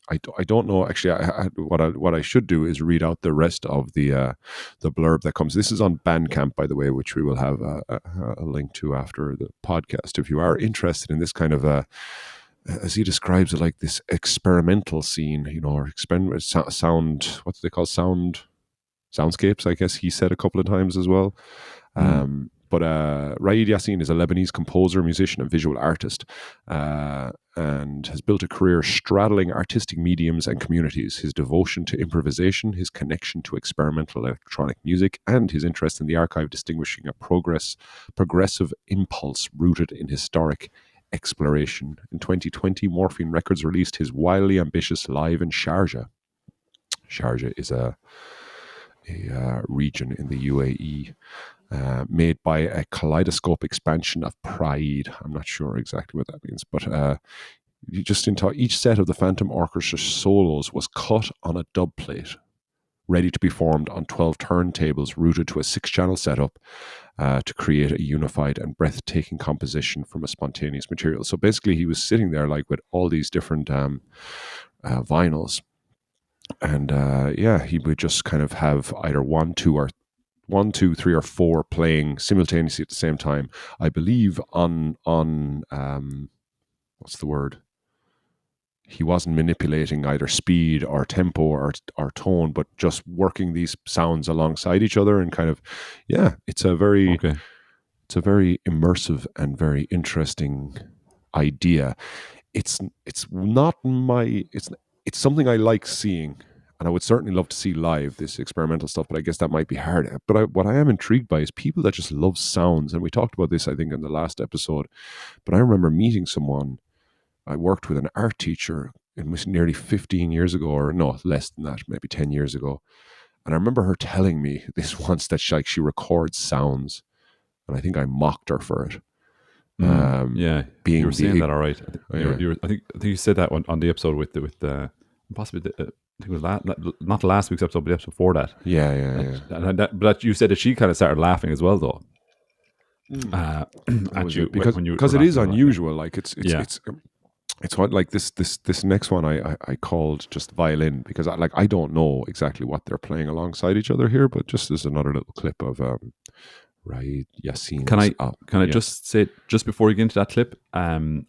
I don't know actually. What I should do is read out the rest of the blurb that comes. This is on Bandcamp, by the way, which we will have a link to after the podcast. If you are interested in this kind of as he describes it, like this experimental scene, or experiment sound. What do they call soundscapes? I guess he said a couple of times as well. But Raed Yassin is a Lebanese composer, musician, and visual artist, and has built a career straddling artistic mediums and communities. His devotion to improvisation, his connection to experimental electronic music, and his interest in the archive distinguishing a progressive impulse rooted in historic exploration. In 2020, Morphine Records released his wildly ambitious Live in Sharjah. Sharjah is a region in the UAE, made by a kaleidoscope expansion of Pride. I'm not sure exactly what that means, but each set of the Phantom Orchestra solos was cut on a dub plate, ready to be formed on 12 turntables routed to a 6-channel setup to create a unified and breathtaking composition from a spontaneous material. So basically, he was sitting there like with all these different vinyls. And he would just kind of have either 1, 2, 3, or 4 playing simultaneously at the same time. I believe on what's the word? He wasn't manipulating either speed or tempo or tone, but just working these sounds alongside each other and kind of, it's a very immersive and very interesting idea. It's something I like seeing, and I would certainly love to see live, this experimental stuff, but I guess that might be hard. But what I am intrigued by is people that just love sounds, and we talked about this, I think, in the last episode, but I remember meeting someone. I worked with an art teacher, it was nearly 15 years ago, or no, less than that, maybe 10 years ago, and I remember her telling me this once, that she records sounds, and I think I mocked her for it. You were saying that, all right. I think you said that on the episode with possibly I think it was not last week's episode, but the episode before that. But you said that she kind of started laughing as well, though. Because it is unusual. Like it's what, like this next one I called just violin, because I don't know exactly what they're playing alongside each other here, but just as another little clip of Raed Yassin. Can I just say, just before you get into that clip, I'm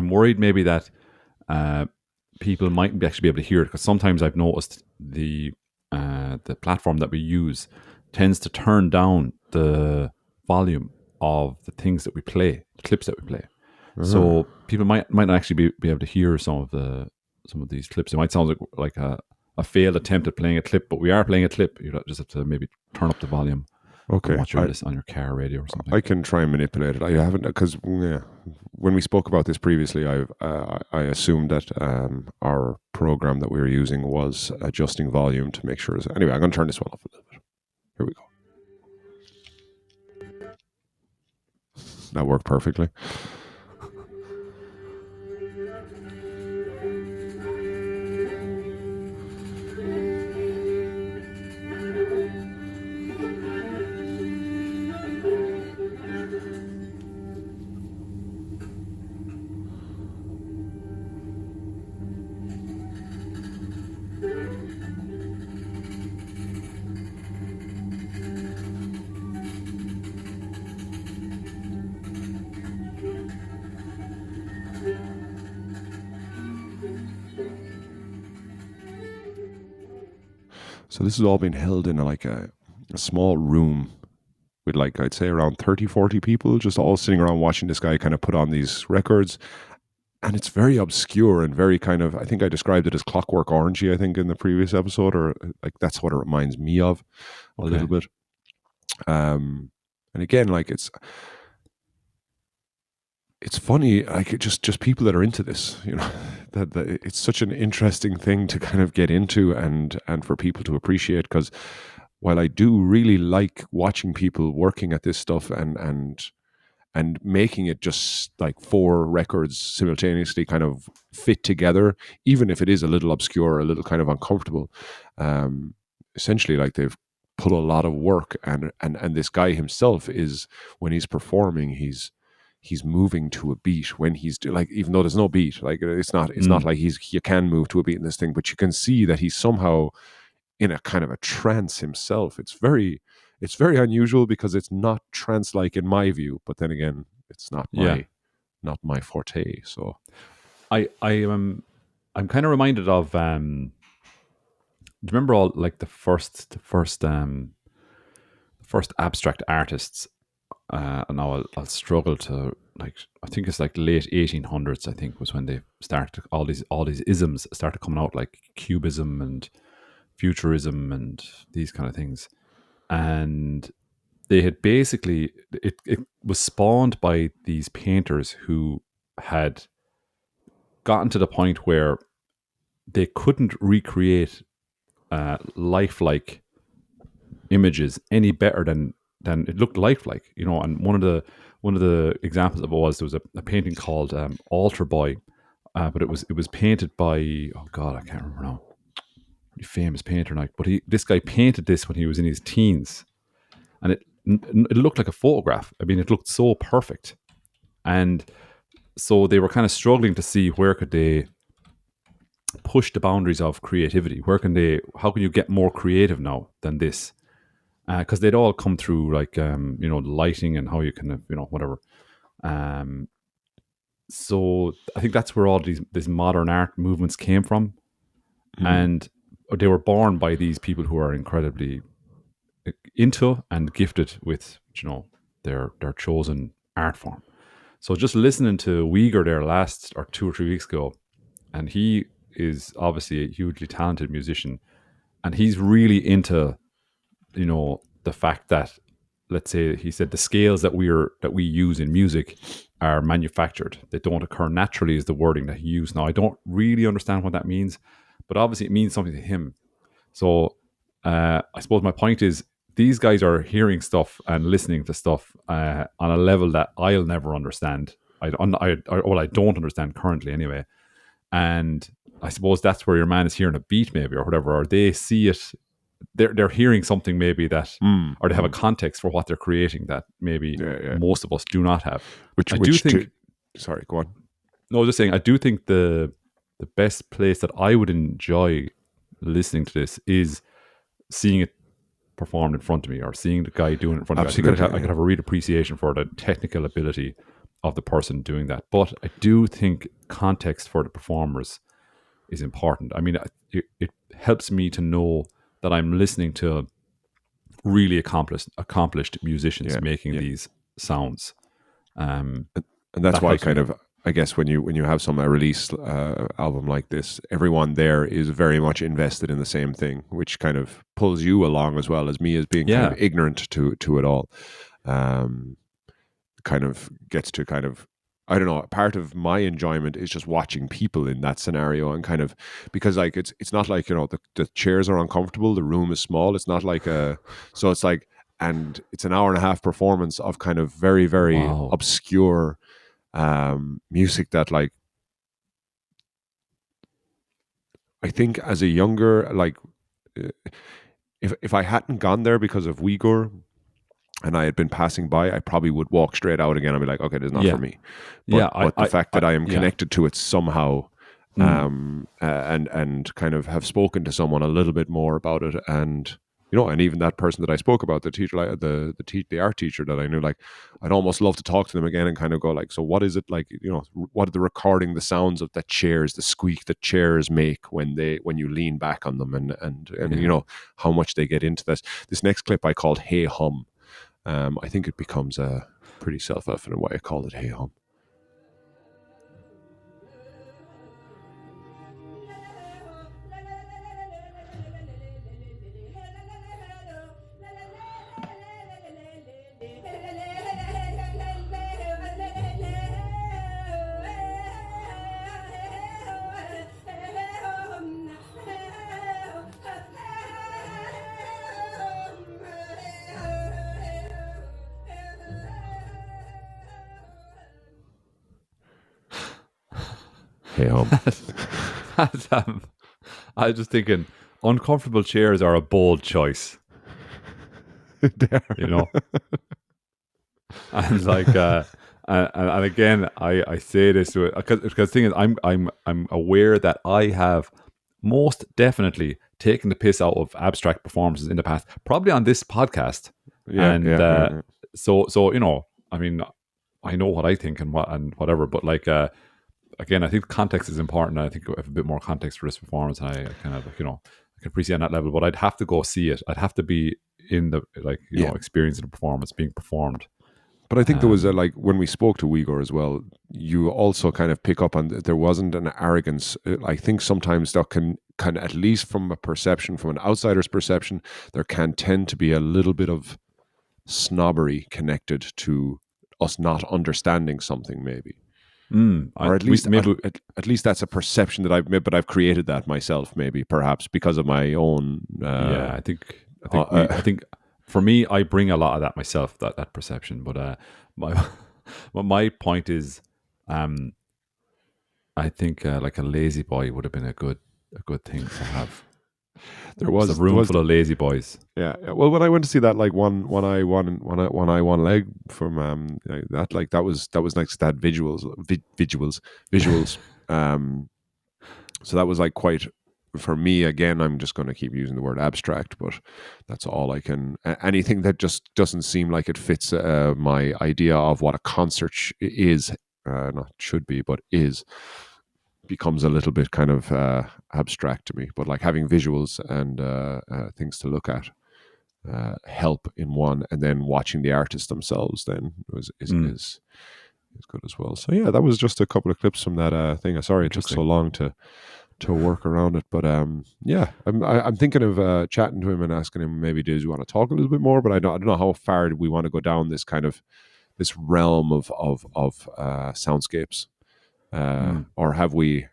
worried maybe that people mightn't actually be able to hear it, because sometimes I've noticed the platform that we use tends to turn down the volume of the things that we play, the clips that we play. So people might not actually be able to hear some of these clips. It might sound like a failed attempt at playing a clip, but we are playing a clip. You just have to maybe turn up the volume. Okay. Watch this on your car radio or something. I can try and manipulate it. I haven't, because when we spoke about this previously, I assumed that our program that we were using was adjusting volume to make sure. Anyway, I'm going to turn this one off a little bit. Here we go. That worked perfectly. So this has all been held in a small room with I'd say around 30, 40 people, just all sitting around watching this guy kind of put on these records. And it's very obscure and very kind of, I think I described it as Clockwork Orangey, I think, in the previous episode, or that's what it reminds me of a little bit. And again, it's funny, just people that are into this, that it's such an interesting thing to kind of get into and for people to appreciate, because while I do really like watching people working at this stuff and making it just like 4 records simultaneously kind of fit together, even if it is a little obscure, a little kind of uncomfortable, essentially they've put a lot of work, and this guy himself is, when he's performing, he's he's moving to a beat when he's like, even though there's no beat, like it's not like you can move to a beat in this thing, but you can see that he's somehow in a kind of a trance himself. It's very unusual because it's not trance like in my view, but then again, it's not Yeah. my forte. So I'm kind of reminded of do you remember all like the first abstract artists, and now I'll struggle to, like, I think it's like late 1800s, I think, was when they started, all these isms started coming out, like cubism and futurism and these kind of things. And they had basically, it was spawned by these painters who had gotten to the point where they couldn't recreate lifelike images any better than it looked lifelike, you know. And one of the examples of it was, there was a painting called Altar Boy, but it was painted by, oh god, I can't remember now, pretty famous painter now. But this guy painted this when he was in his teens, and it looked like a photograph. I mean, it looked so perfect, and so they were kind of struggling to see where could they push the boundaries of creativity. How can you get more creative now than this? Because they'd all come through, like, you know, lighting and how you can, you know, whatever. Um, so I think that's where all these modern art movements came from, and they were born by these people who are incredibly into and gifted with, you know, their chosen art form. So just listening to Uyghur there last, or 2 or 3 weeks ago, and he is obviously a hugely talented musician, and he's really into, you know, the fact that, let's say, he said the scales that we use in music are manufactured. They don't occur naturally, is the wording that he used. Now, I don't really understand what that means, but obviously it means something to him. So I suppose my point is, these guys are hearing stuff and listening to stuff on a level that I'll never understand. I don't understand currently anyway. And I suppose that's where your man is hearing a beat maybe, or whatever, or they see it. They're hearing something maybe that, or they have a context for what they're creating that maybe most of us do not have. Sorry, go on. No, I was just saying, I do think the best place that I would enjoy listening to this is seeing it performed in front of me, or seeing the guy doing it in front of me. I think I could have a real appreciation for the technical ability of the person doing that. But I do think context for the performers is important. I mean, it helps me to know that I'm listening to really accomplished musicians making these sounds. And that's why, kind of, I guess, when you have a release album like this, everyone there is very much invested in the same thing, which kind of pulls you along as well as me, as being kind of ignorant to it all. Kind of gets to kind of, I don't know, part of my enjoyment is just watching people in that scenario, and kind of, because like it's not like, you know, the chairs are uncomfortable, the room is small, it's not like so it's like, and it's an hour and a half performance of kind of very, very obscure music that, like, I think as a younger, like, if I hadn't gone there because of Uyghur and I had been passing by, I probably would walk straight out again and be like, okay, this is not for me. But the fact that I am connected to it somehow, and kind of have spoken to someone a little bit more about it, and, you know, and even that person that I spoke about, the teacher, like the art teacher that I knew, like, I'd almost love to talk to them again and kind of go like, so what is it like, you know, what are the recording, the sounds of the chairs, the squeak that chairs make when you lean back on them, and you know, how much they get into this. This next clip I called Hey Hum. I think it becomes pretty self-evident why I call it Hey Hum. Hey Hum. I was just thinking, uncomfortable chairs are a bold choice. You know? And like, and again, I say this to it because the thing is, I'm aware that I have most definitely taken the piss out of abstract performances in the past, probably on this podcast, Yeah, and yeah, yeah, yeah. so I mean, I know what I think and whatever, but like again, I think context is important. I think I have a bit more context for this performance, and I kind of like I can appreciate on that level, but I'd have to go see it. I'd have to be in the like Yeah. experience of the performance being performed. But I think there was a, Um, like when we spoke to Uyghur as well, you also kind of pick up on there wasn't an arrogance. I think sometimes that can at least from a perception, from an outsider's perception, there can tend to be a little bit of snobbery connected to us not understanding something, maybe, or at we least maybe at least that's a perception that I've made, but I've created that myself, maybe perhaps because of my own. yeah, Uh, I think for me, I bring a lot of that myself, that perception. But my my point is, um, I think like a lazy boy would have been a good thing to have. there Just a there room was full of lazy boys. Yeah, yeah. Well, when I went to see that, like one eye one eye one leg from that, like that was nice. That visuals. Um, so that was like quite for me. Again, I'm just going to keep using the word abstract, but that's all I can. Anything that just doesn't seem like it fits my idea of what a concert is, not should be, but is becomes a little bit kind of abstract to me. But like having visuals and things to look at help in one, and then watching the artists themselves then Mm, is good as well. So yeah, that was just a couple of clips from that thing. Sorry it took so interesting. long to work around it, but yeah, I'm thinking of chatting to him and asking him maybe does he want to talk a little bit more, but I don't know how far we want to go down this kind of this realm of soundscapes, Mm. or have we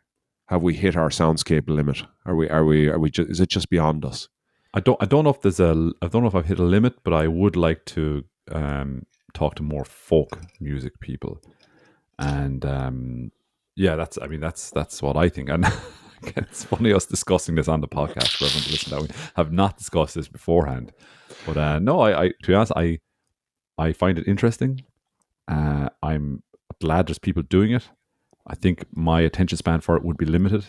hit our soundscape limit? Are we just, is it just beyond us? I don't know if I don't know if I've hit a limit, but I would like to talk to more folk music people, and yeah, that's what I think. And it's funny us discussing this on the podcast for everyone to listen to. We have not discussed this beforehand, but no, I to be honest, I find it interesting. I'm glad there's people doing it. I think my attention span for it would be limited.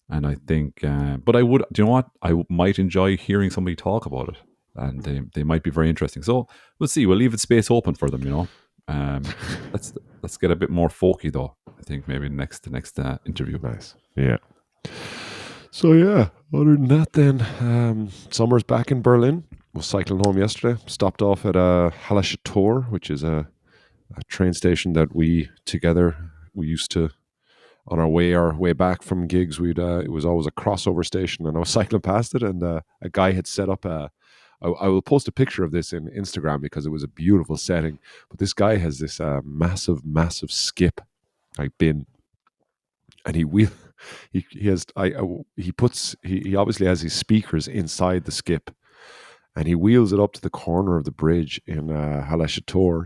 And I think, but I would, do you know what? Might enjoy hearing somebody talk about it, and they might be very interesting. So we'll see. We'll leave it space open for them. Um, let's let's get a bit more folky though. I think maybe the next interview. Nice. Yeah. So yeah, other than that, then summer's back in Berlin. Was cycling home yesterday. Stopped off at Hallescher, which is a train station that we used to on our way back from gigs. We'd it was always a crossover station, and I was cycling past it, and a guy had set up a. I will post a picture of this in Instagram because it was a beautiful setting. But this guy has this massive skip like bin, and he has he puts he obviously has his speakers inside the skip, and he wheels it up to the corner of the bridge in Hallescher,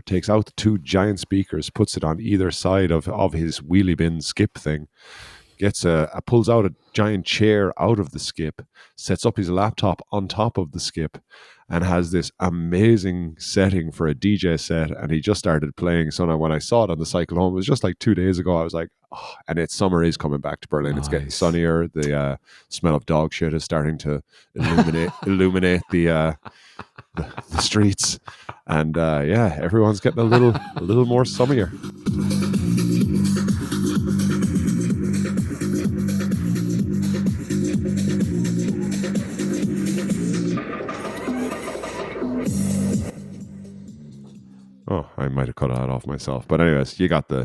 takes out the two giant speakers, puts it on either side of his wheelie bin skip thing, gets pulls out a giant chair out of the skip, sets up his laptop on top of the skip, and has this amazing setting for a DJ set. And he just started playing. So now when I saw it on the cycle home, it was just like 2 days ago. I was like, oh, and it's summer is coming back to Berlin. It's getting Nice. sunnier. The smell of dog shit is starting to illuminate the streets, and yeah, everyone's getting a little more summier. Oh, I might have cut that off myself, but anyways, you got the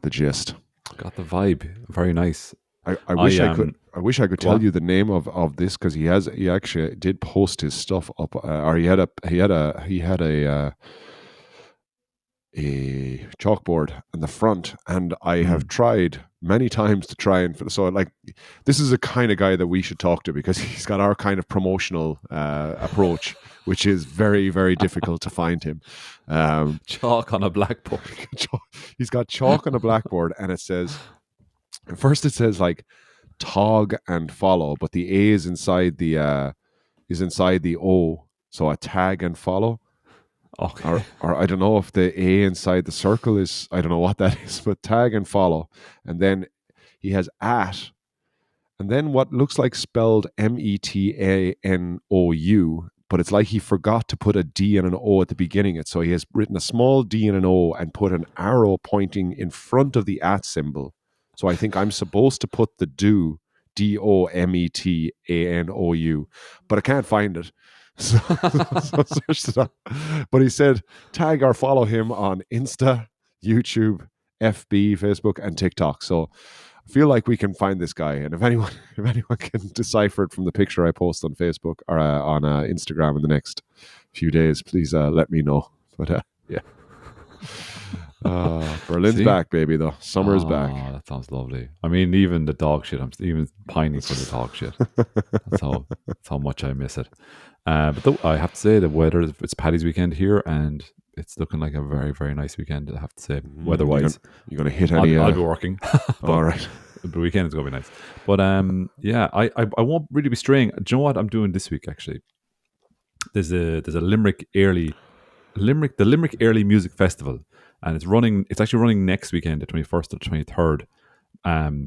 gist. Got the vibe. Very nice. I I wish I wish I could go tell on. you the name of this because he actually did post his stuff up, or a chalkboard in the front, and I have Mm. tried many times to try and so like this is a kind of guy that we should talk to because he's got our kind of promotional approach, which is very difficult to find him. Chalk on a blackboard. He's got chalk on a blackboard, and it says first it says like tog and follow, but the A is inside the O, so a tag and follow. Okay. or I don't know if the A inside the circle is, I don't know what that is, but tag and follow. And then he has at, and then what looks like spelled Metanou, but it's like he forgot to put a D and an O at the beginning. So he has written a small D and an O and put an arrow pointing in front of the at symbol. So I think I'm supposed to put the DOMETANOU, but I can't find it. So, so I searched it up. But he said tag or follow him on Insta, YouTube, FB, Facebook, and TikTok. So I feel like we can find this guy, and if anyone can decipher it from the picture I post on Facebook or on Instagram in the next few days, please let me know. But yeah, Berlin's See? back, baby. Though summer's back. Oh, that sounds lovely. I mean, even the dog shit. I'm even pining for the dog shit. That's how much I miss it. But I have to say, the weather. It's Paddy's weekend here, and it's looking like a very, very nice weekend. I have to say, weather-wise. You're gonna hit any? I'll be working. All right. The weekend is gonna be nice. But yeah, I won't really be straying. Do you know what I'm doing this week? Actually, there's a Limerick Early Music Festival, and it's actually running next weekend, the 21st to the 23rd.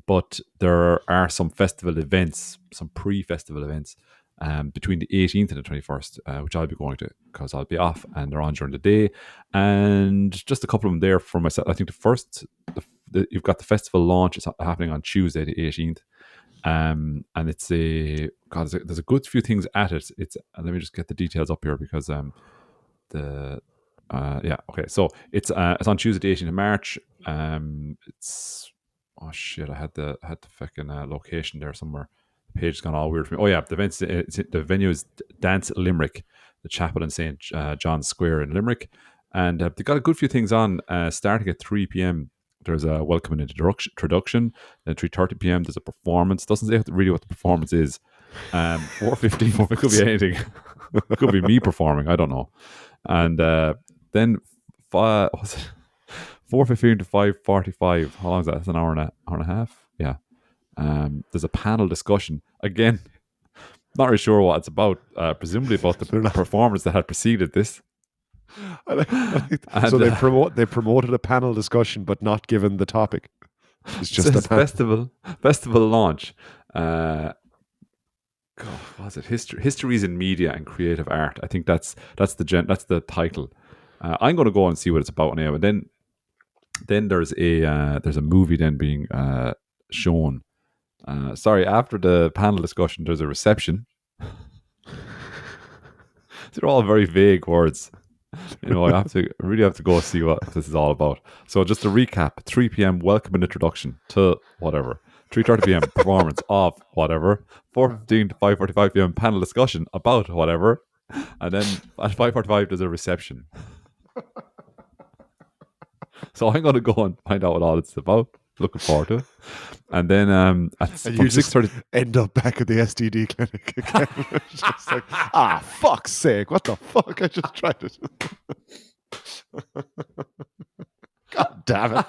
But there are some festival events, some pre-festival events, between the 18th and the 21st, which I'll be going to because I'll be off, and they're on during the day. And just a couple of them there for myself. I think you've got the festival launch. It's happening on Tuesday, the 18th. And it's there's a good few things at it. Let me just get the details up here because so it's on Tuesday, the 18th of March. It's oh shit, I had the fucking location there somewhere. The page has gone all weird for me. Oh yeah, the venue is Dance Limerick, the chapel in St. John's Square in Limerick, and they've got a good few things on. Starting at 3 p.m. There's a welcome and introduction. Then 3:30 p.m. there's a performance. Doesn't say really what the performance is. 4:15 it could be anything. It could be me performing. I don't know. And then 4:15 to 5:45. How long is that? That's an hour and a half. Yeah. There's a panel discussion again. Not really sure what it's about. Presumably about the performance that had preceded this. So they promoted a panel discussion, but not given the topic. It's just a festival launch. God, what's it? Histories in media and creative art. I think that's the title. I'm going to go and see what it's about now. And then there's a movie then being shown. After the panel discussion, there's a reception. They're all very vague words. I really have to go see what this is all about. So just to recap, 3 p.m. welcome and introduction to whatever. 3:30 p.m. performance of whatever. 4:15 to 5:45 p.m. panel discussion about whatever. And then at 5:45 there's a reception. So I'm going to go and find out what all it's about. Looking forward to it. And then from 6:30 end up back at the STD clinic again. It's just like, fuck's sake, what the fuck? I just tried it. God damn it.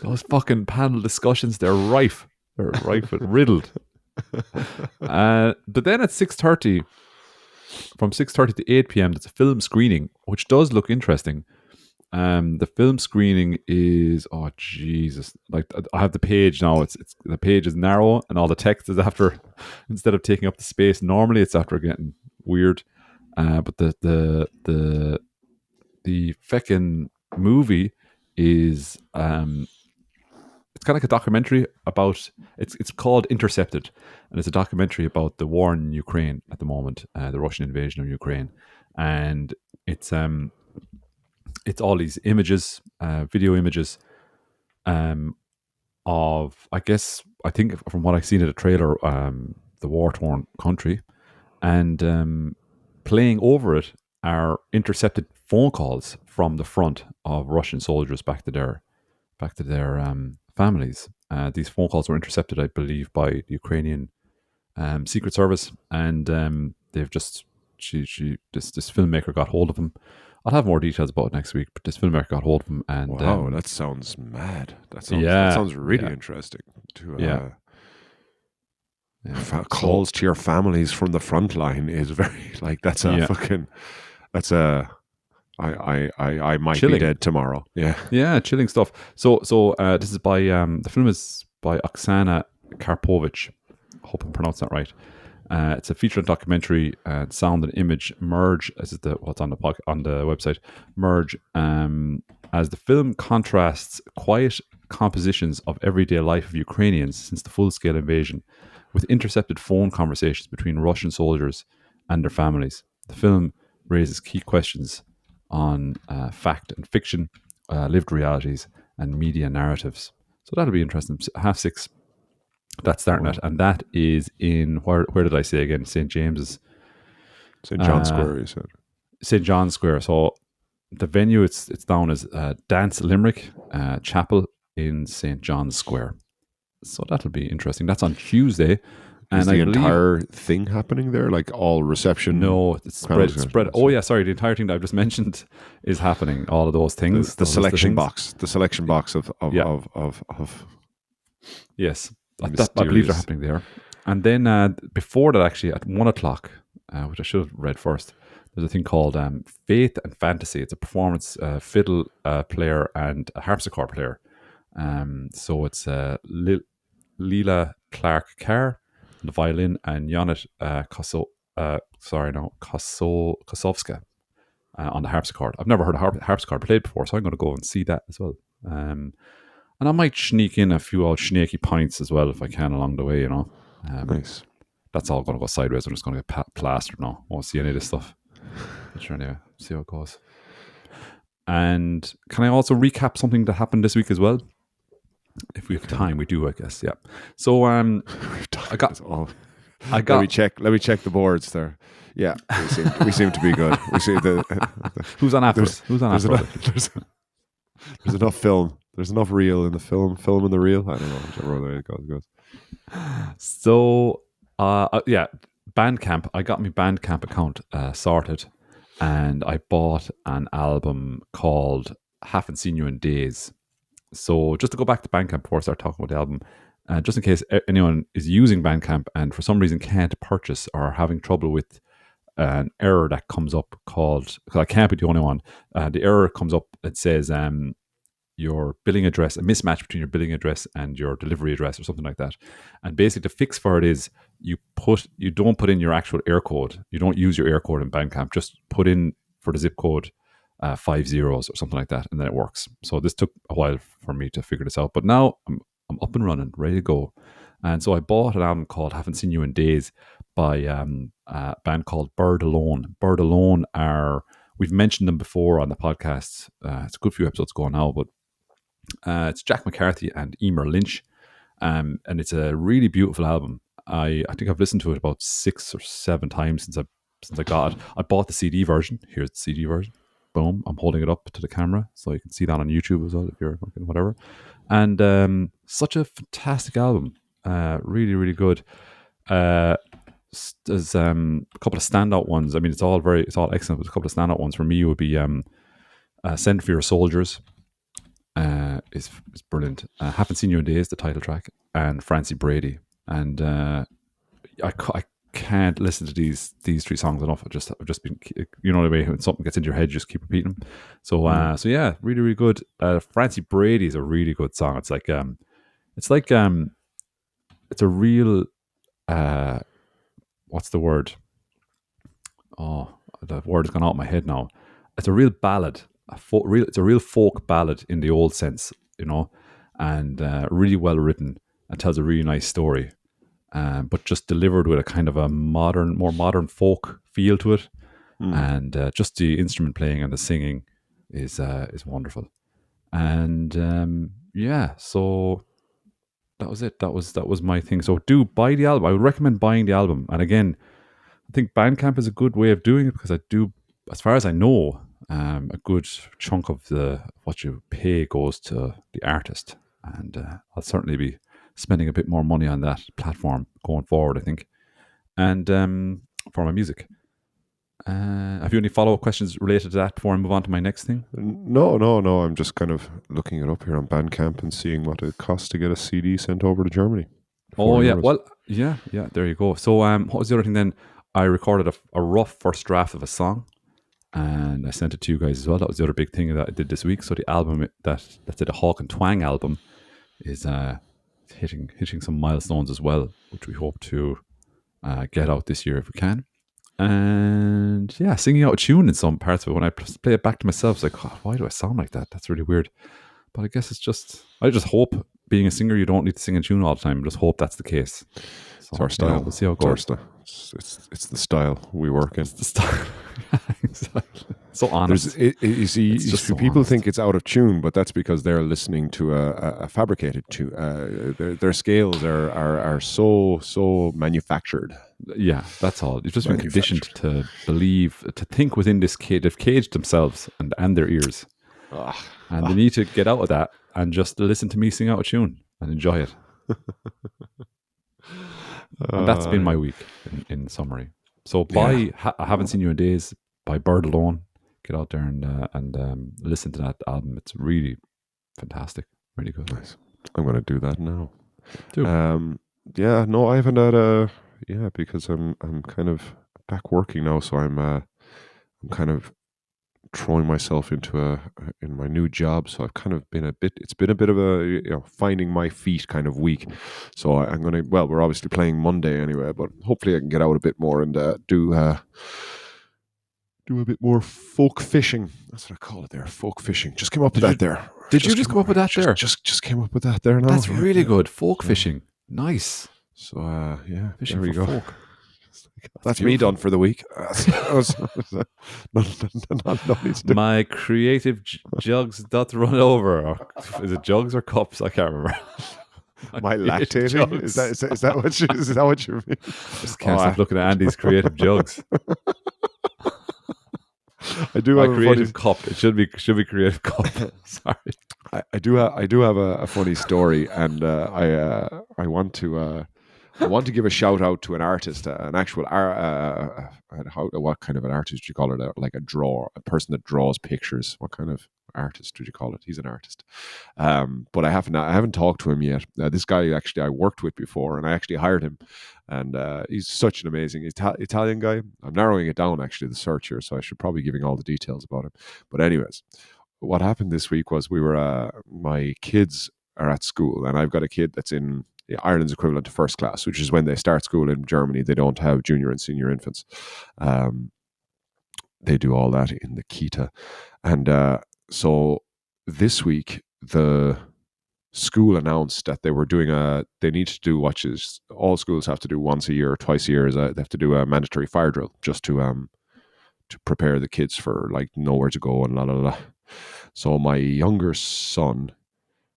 Those fucking panel discussions, they're rife. They're rife and riddled. But then at 6:30, from 6:30 to 8 p.m. there's a film screening, which does look interesting. The film screening is, oh Jesus, like I have the page now. It's the page is narrow and all the text is after, instead of taking up the space normally, it's after getting weird. But the feckin' movie is it's kind of like a documentary about, it's called Intercepted, and it's a documentary about the war in Ukraine at the moment, the Russian invasion of Ukraine, and it's all these images, video images, of, I think from what I've seen in the trailer, the war-torn country, and playing over it are intercepted phone calls from the front of Russian soldiers back to their families. These phone calls were intercepted, I believe, by the Ukrainian Secret Service, and they've just this filmmaker got hold of them. I'll have more details about it next week, but this filmmaker got hold of him, and wow, that sounds mad. That sounds really interesting. Calls to your families from the front line is very like that's a Yeah. fucking that's a I might Chilling. be dead tomorrow. Yeah. Yeah, chilling stuff. So this is by the film is by Oksana Karpovich. I hope I'm pronouncing that right. It's a feature documentary, sound and image merge. This is what's on the on the website. Merge as the film contrasts quiet compositions of everyday life of Ukrainians since the full-scale invasion, with intercepted phone conversations between Russian soldiers and their families. The film raises key questions on fact and fiction, lived realities, and media narratives. So that'll be interesting. 6:30. That's starting at, and that is in where did I say again? St. James's, St. John Square, you said. St. John's Square. So the venue it's down as Dance Limerick Chapel in St. John's Square. So that'll be interesting. That's on Tuesday. Is the entire thing happening there? Like all reception? No, it's spread. Oh yeah, sorry. The entire thing that I've just mentioned is happening. All of those things. The selection box. The selection box of yes, I believe they're happening there. And then before that, actually, at 1:00, which I should have read first, there's a thing called Faith and Fantasy. It's a performance fiddle player and a harpsichord player. So it's Leela Clark Carr on the violin and Janet Kosovska on the harpsichord. I've never heard a harpsichord played before, so I'm going to go and see that as well. And I might sneak in a few old snaky pints as well if I can along the way, you know. Nice. That's all going to go sideways. I'm just going to get plastered now. Won't see any of this stuff. But sure, anyway, see how it goes. And can I also recap something that happened this week as well? If we have time, we do, I guess. Yeah. So Let me check the boards there. Yeah, we seem to be good. We see who's on after us? Who's on after us? There's enough film. There's enough reel in the film in the reel. I don't know whichever way it goes. So Bandcamp. I got my Bandcamp account sorted, and I bought an album called "Haven't Seen You in Days." So just to go back to Bandcamp before I start talking about the album, just in case anyone is using Bandcamp and for some reason can't purchase or are having trouble with an error that comes up called, because I can't be the only one, the error comes up that says your billing address, a mismatch between your billing address and your delivery address or something like that. And basically the fix for it is you don't put in your actual air code. You don't use your air code in Bandcamp. Just put in for the zip code 5 zeros or something like that, and then it works. So this took a while for me to figure this out, but now I'm up and running, ready to go. And so I bought an album called "Haven't Seen You in Days" by a band called Bird Alone. Bird Alone we've mentioned them before on the podcast. It's a good few episodes ago now, but it's Jack McCarthy and Emer Lynch, and it's a really beautiful album. I think I've listened to it about 6 or 7 times since I got it. I bought the CD version. Here's the CD version. Boom, I'm holding it up to the camera so you can see that on YouTube as well if you're looking, whatever. And such a fantastic album. Really, really good. There's a couple of standout ones. I mean, it's all excellent, but a couple of standout ones for me would be Send for Your Soldiers is brilliant. Haven't Seen You in Days, the title track, and Francie Brady. And I can't listen to these 3 songs enough. I've just been, you know, the way when something gets into your head, you just keep repeating them. So yeah, really, really good. Francie Brady is a really good song. It's a real what's the word? Oh, the word has gone out of my head now. It's a real ballad. It's a real folk ballad in the old sense, you know, and really well written and tells a really nice story. But just delivered with a kind of a more modern folk feel to it, and just the instrument playing and the singing is wonderful. And yeah, so that was it. That was my thing. So do buy the album. I would recommend buying the album. And again, I think Bandcamp is a good way of doing it because I do, as far as I know, a good chunk of what you pay goes to the artist, and I'll certainly be spending a bit more money on that platform going forward, I think, and for my music. Have you any follow-up questions related to that before I move on to my next thing? No. I'm just kind of looking it up here on Bandcamp and seeing what it costs to get a CD sent over to Germany. Oh yeah, €4. well, yeah, yeah. There you go. So, what was the other thing then? I recorded a rough first draft of a song, and I sent it to you guys as well. That was the other big thing that I did this week. So the album that's it, a Hawkin Twang album, is hitting some milestones as well, which we hope to get out this year if we can. And yeah, singing out a tune in some parts of it. When I play it back to myself, it's like, oh, why do I sound like that? That's really weird. But I guess I just hope being a singer, you don't need to sing a tune all the time. Just hope that's the case. So, It's our style. We'll see how it It's our goes. style. It's the style we work in. It's the style. Exactly. So honest. You see, It's just so people honest. think it's out of tune, but that's because they're listening to a fabricated tune. Their scales are so manufactured. Yeah, that's all. You've just been conditioned to believe, to think within this cage. They've caged themselves and their ears. And they need to get out of that and just listen to me sing out a tune and enjoy it. And that's been my week in summary. So I haven't seen you in days by Bird Alone. Get out there and listen to that album. It's really fantastic. Really good. Nice. I'm going to do that now. Do. Yeah, no, I haven't had because I'm kind of back working now, so I'm kind of throwing myself into in my new job. So I've kind of been it's been a bit of a finding my feet kind of week. So I'm gonna, well, we're obviously playing Monday anyway, but hopefully I can get out a bit more and do a bit more folk fishing. That's what I call it there, folk fishing. Just came up with that there. Did you just come up with that there? Just came up with that there now. That's really good. Folk fishing. Nice. So yeah, Fishing there we for go. folk. That's me done for the week. My creative jugs doth run over. Or, is it jugs or cups? I can't remember. My lactating? Is that what you mean? Just can't stop looking at Andy's creative jugs. I do My have creative cup. It should be creative cup. Sorry. I do have a funny story, and I want to give a shout out to an artist, an actual what kind of an artist do you call it? Like a person that draws pictures. What kind of artist would you call it? He's an artist, but I haven't talked to him yet. This guy actually I worked with before, and I actually hired him, and he's such an amazing Italian guy. I'm narrowing it down actually, the search here, so I should probably giving all the details about him. But anyways, what happened this week was my kids are at school, and I've got a kid that's in Ireland's equivalent to first class, which is when they start school in Germany. They don't have junior and senior infants. They do all that in the Kita. And so this week, the school announced that they were doing they need to do what is all schools have to do once a year or twice a year. They have to do a mandatory fire drill just to prepare the kids for like nowhere to go and la la la. So my younger son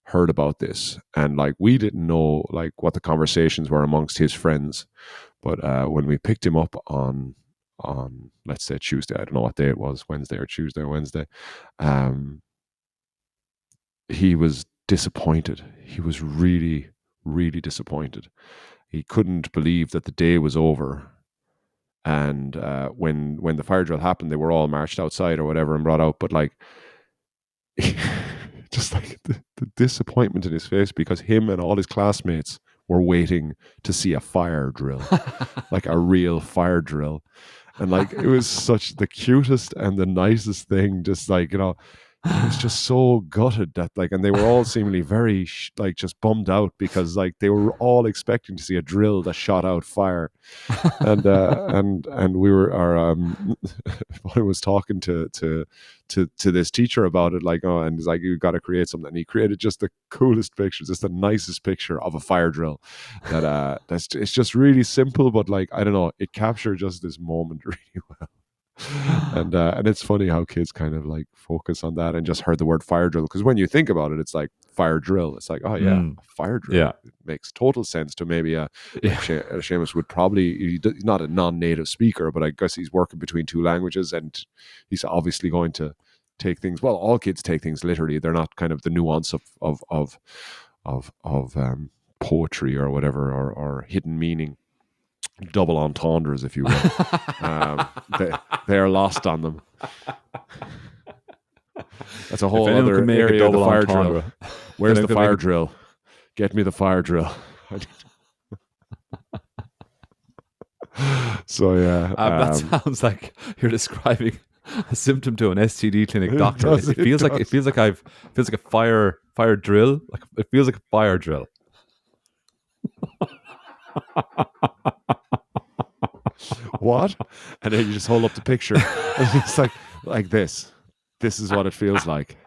heard about this, and like we didn't know like what the conversations were amongst his friends, but when we picked him up on let's say Tuesday, I don't know what day it was, Wednesday or Tuesday or Wednesday, he was disappointed. He was really, really disappointed. He couldn't believe that the day was over. And when the fire drill happened, they were all marched outside or whatever and brought out, but like just like the disappointment in his face, because him and all his classmates were waiting to see a fire drill, like a real fire drill. And like, it was such the cutest and the nicest thing, just like, he was just so gutted that like, and they were all seemingly very like just bummed out, because like they were all expecting to see a drill that shot out fire. And we were I was talking to this teacher about it, like, and he's like, you got to create something, and he created just the coolest pictures, just the nicest picture of a fire drill it's just really simple, but like, I don't know, it captured just this moment really well. And it's funny how kids kind of like focus on that and just heard the word fire drill, because when you think about it, it's like fire drill, it's like, oh yeah, fire drill. Yeah, it makes total sense to maybe Seamus would probably, he's not a non-native speaker, but I guess he's working between two languages, and he's obviously going to take things, well, all kids take things literally. They're not kind of the nuance of poetry or whatever, or hidden meaning, double entendres, if you will. They are lost on them. That's a whole other area of the fire drill. Where's the fire drill? Get me the fire drill. So yeah, That sounds like you're describing a symptom to an STD clinic It doctor. does, It it feels like does. a fire drill. Like it feels like a fire drill. what? And then you just hold up the picture, and it's like this. This is what it feels like.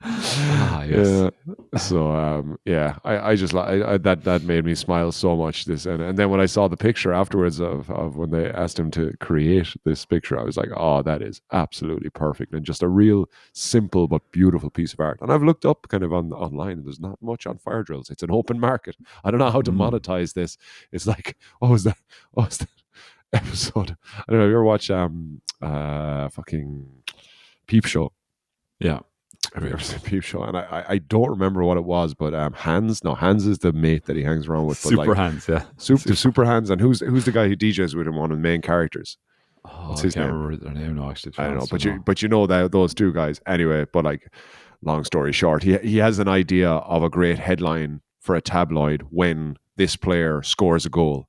Ah, yes. Yeah. So yeah, I just like that made me smile so much. This and then when I saw the picture afterwards of when they asked him to create this picture, I was like, oh, that is absolutely perfect and just a real simple but beautiful piece of art. And I've looked up kind of online, and there's not much on fire drills. It's an open market. I don't know how to monetize this. It's like, is that episode? I don't know. You ever watch fucking Peep Show? Yeah. Have you ever seen Peep Show? And I don't remember what it was, but Hans is the mate that he hangs around with. But Super Hands, yeah. Super Hands, and who's the guy who DJs with him, one of the main characters? What's his I can't name? remember their name. No, actually, I don't know, but you know that those two guys. Anyway, but like, long story short, he has an idea of a great headline for a tabloid when this player scores a goal.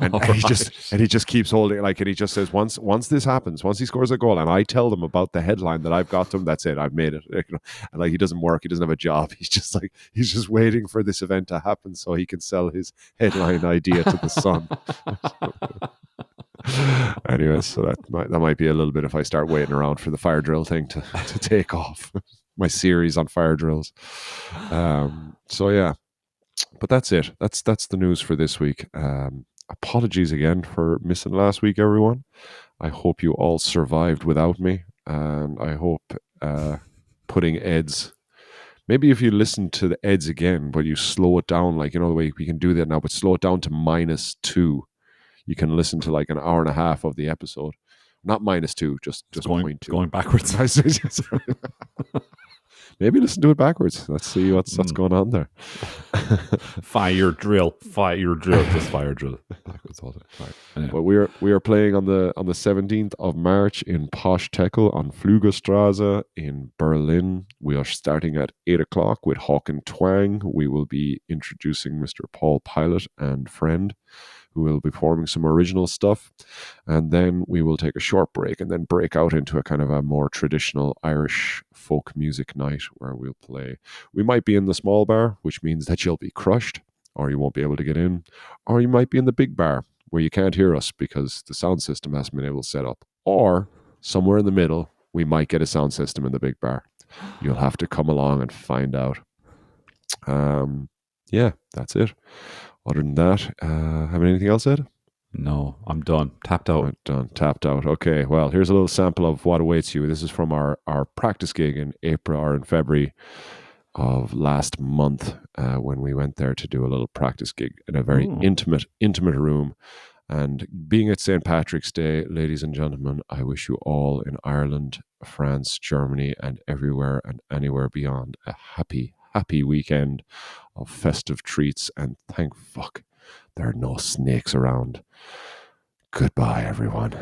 And he just keeps holding, like, and he just says, once this happens, once he scores a goal, and I tell them about the headline that I've got them, that's it, I've made it. And like, he doesn't work, he doesn't have a job. He's just waiting for this event to happen so he can sell his headline idea to the Sun. Anyway, so that might be a little bit if I start waiting around for the fire drill thing to take off. My series on fire drills. So yeah. But that's it. That's the news for this week. Apologies again for missing last week, everyone. I hope you all survived without me, and I hope putting Eds. Maybe if you listen to the Eds again, but you slow it down, like, you know, the way we can do that now, but slow it down to -2. You can listen to like an hour and a half of the episode. Not -2, just going 0.2. going backwards. Maybe listen to it backwards. Let's see what's going on there. Fire drill, just fire drill. Backwards all the time. Anyway. But we are playing on the 17th of March in Posh Teckel on Flügelstraße in Berlin. We are starting at 8:00 with Hawkin Twang. We will be introducing Mr. Paul Pilot and friend, who will be performing some original stuff. And then we will take a short break and then break out into a kind of a more traditional Irish folk music night where we'll play. We might be in the small bar, which means that you'll be crushed, or you won't be able to get in, or you might be in the big bar where you can't hear us because the sound system hasn't been able to set up, or somewhere in the middle, we might get a sound system in the big bar. You'll have to come along and find out. Yeah, that's it. Other than that, have anything else, Ed? No, I'm done. Tapped out. I'm done. Tapped out. Okay, well, here's a little sample of what awaits you. This is from our practice gig in April or in February of last month when we went there to do a little practice gig in a very intimate room. And being at St. Patrick's Day, ladies and gentlemen, I wish you all in Ireland, France, Germany, and everywhere and anywhere beyond a happy weekend of festive treats, and thank fuck there are no snakes around. Goodbye, everyone.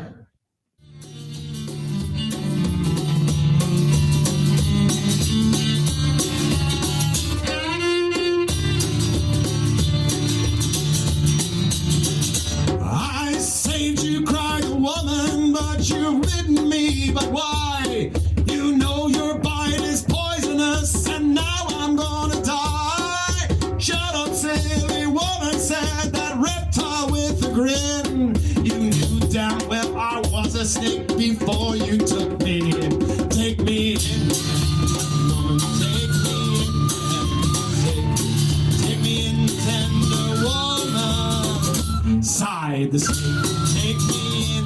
I saved you, cried the woman, but you've bitten me. But why? You know your bite is poisonous, and now I'm gonna die. Shut up, silly woman, said that reptile with a grin. You knew damn well I was a snake before you took me in. Take me in, woman, take me in. Take me in, tender woman. Sighed the snake, take me in.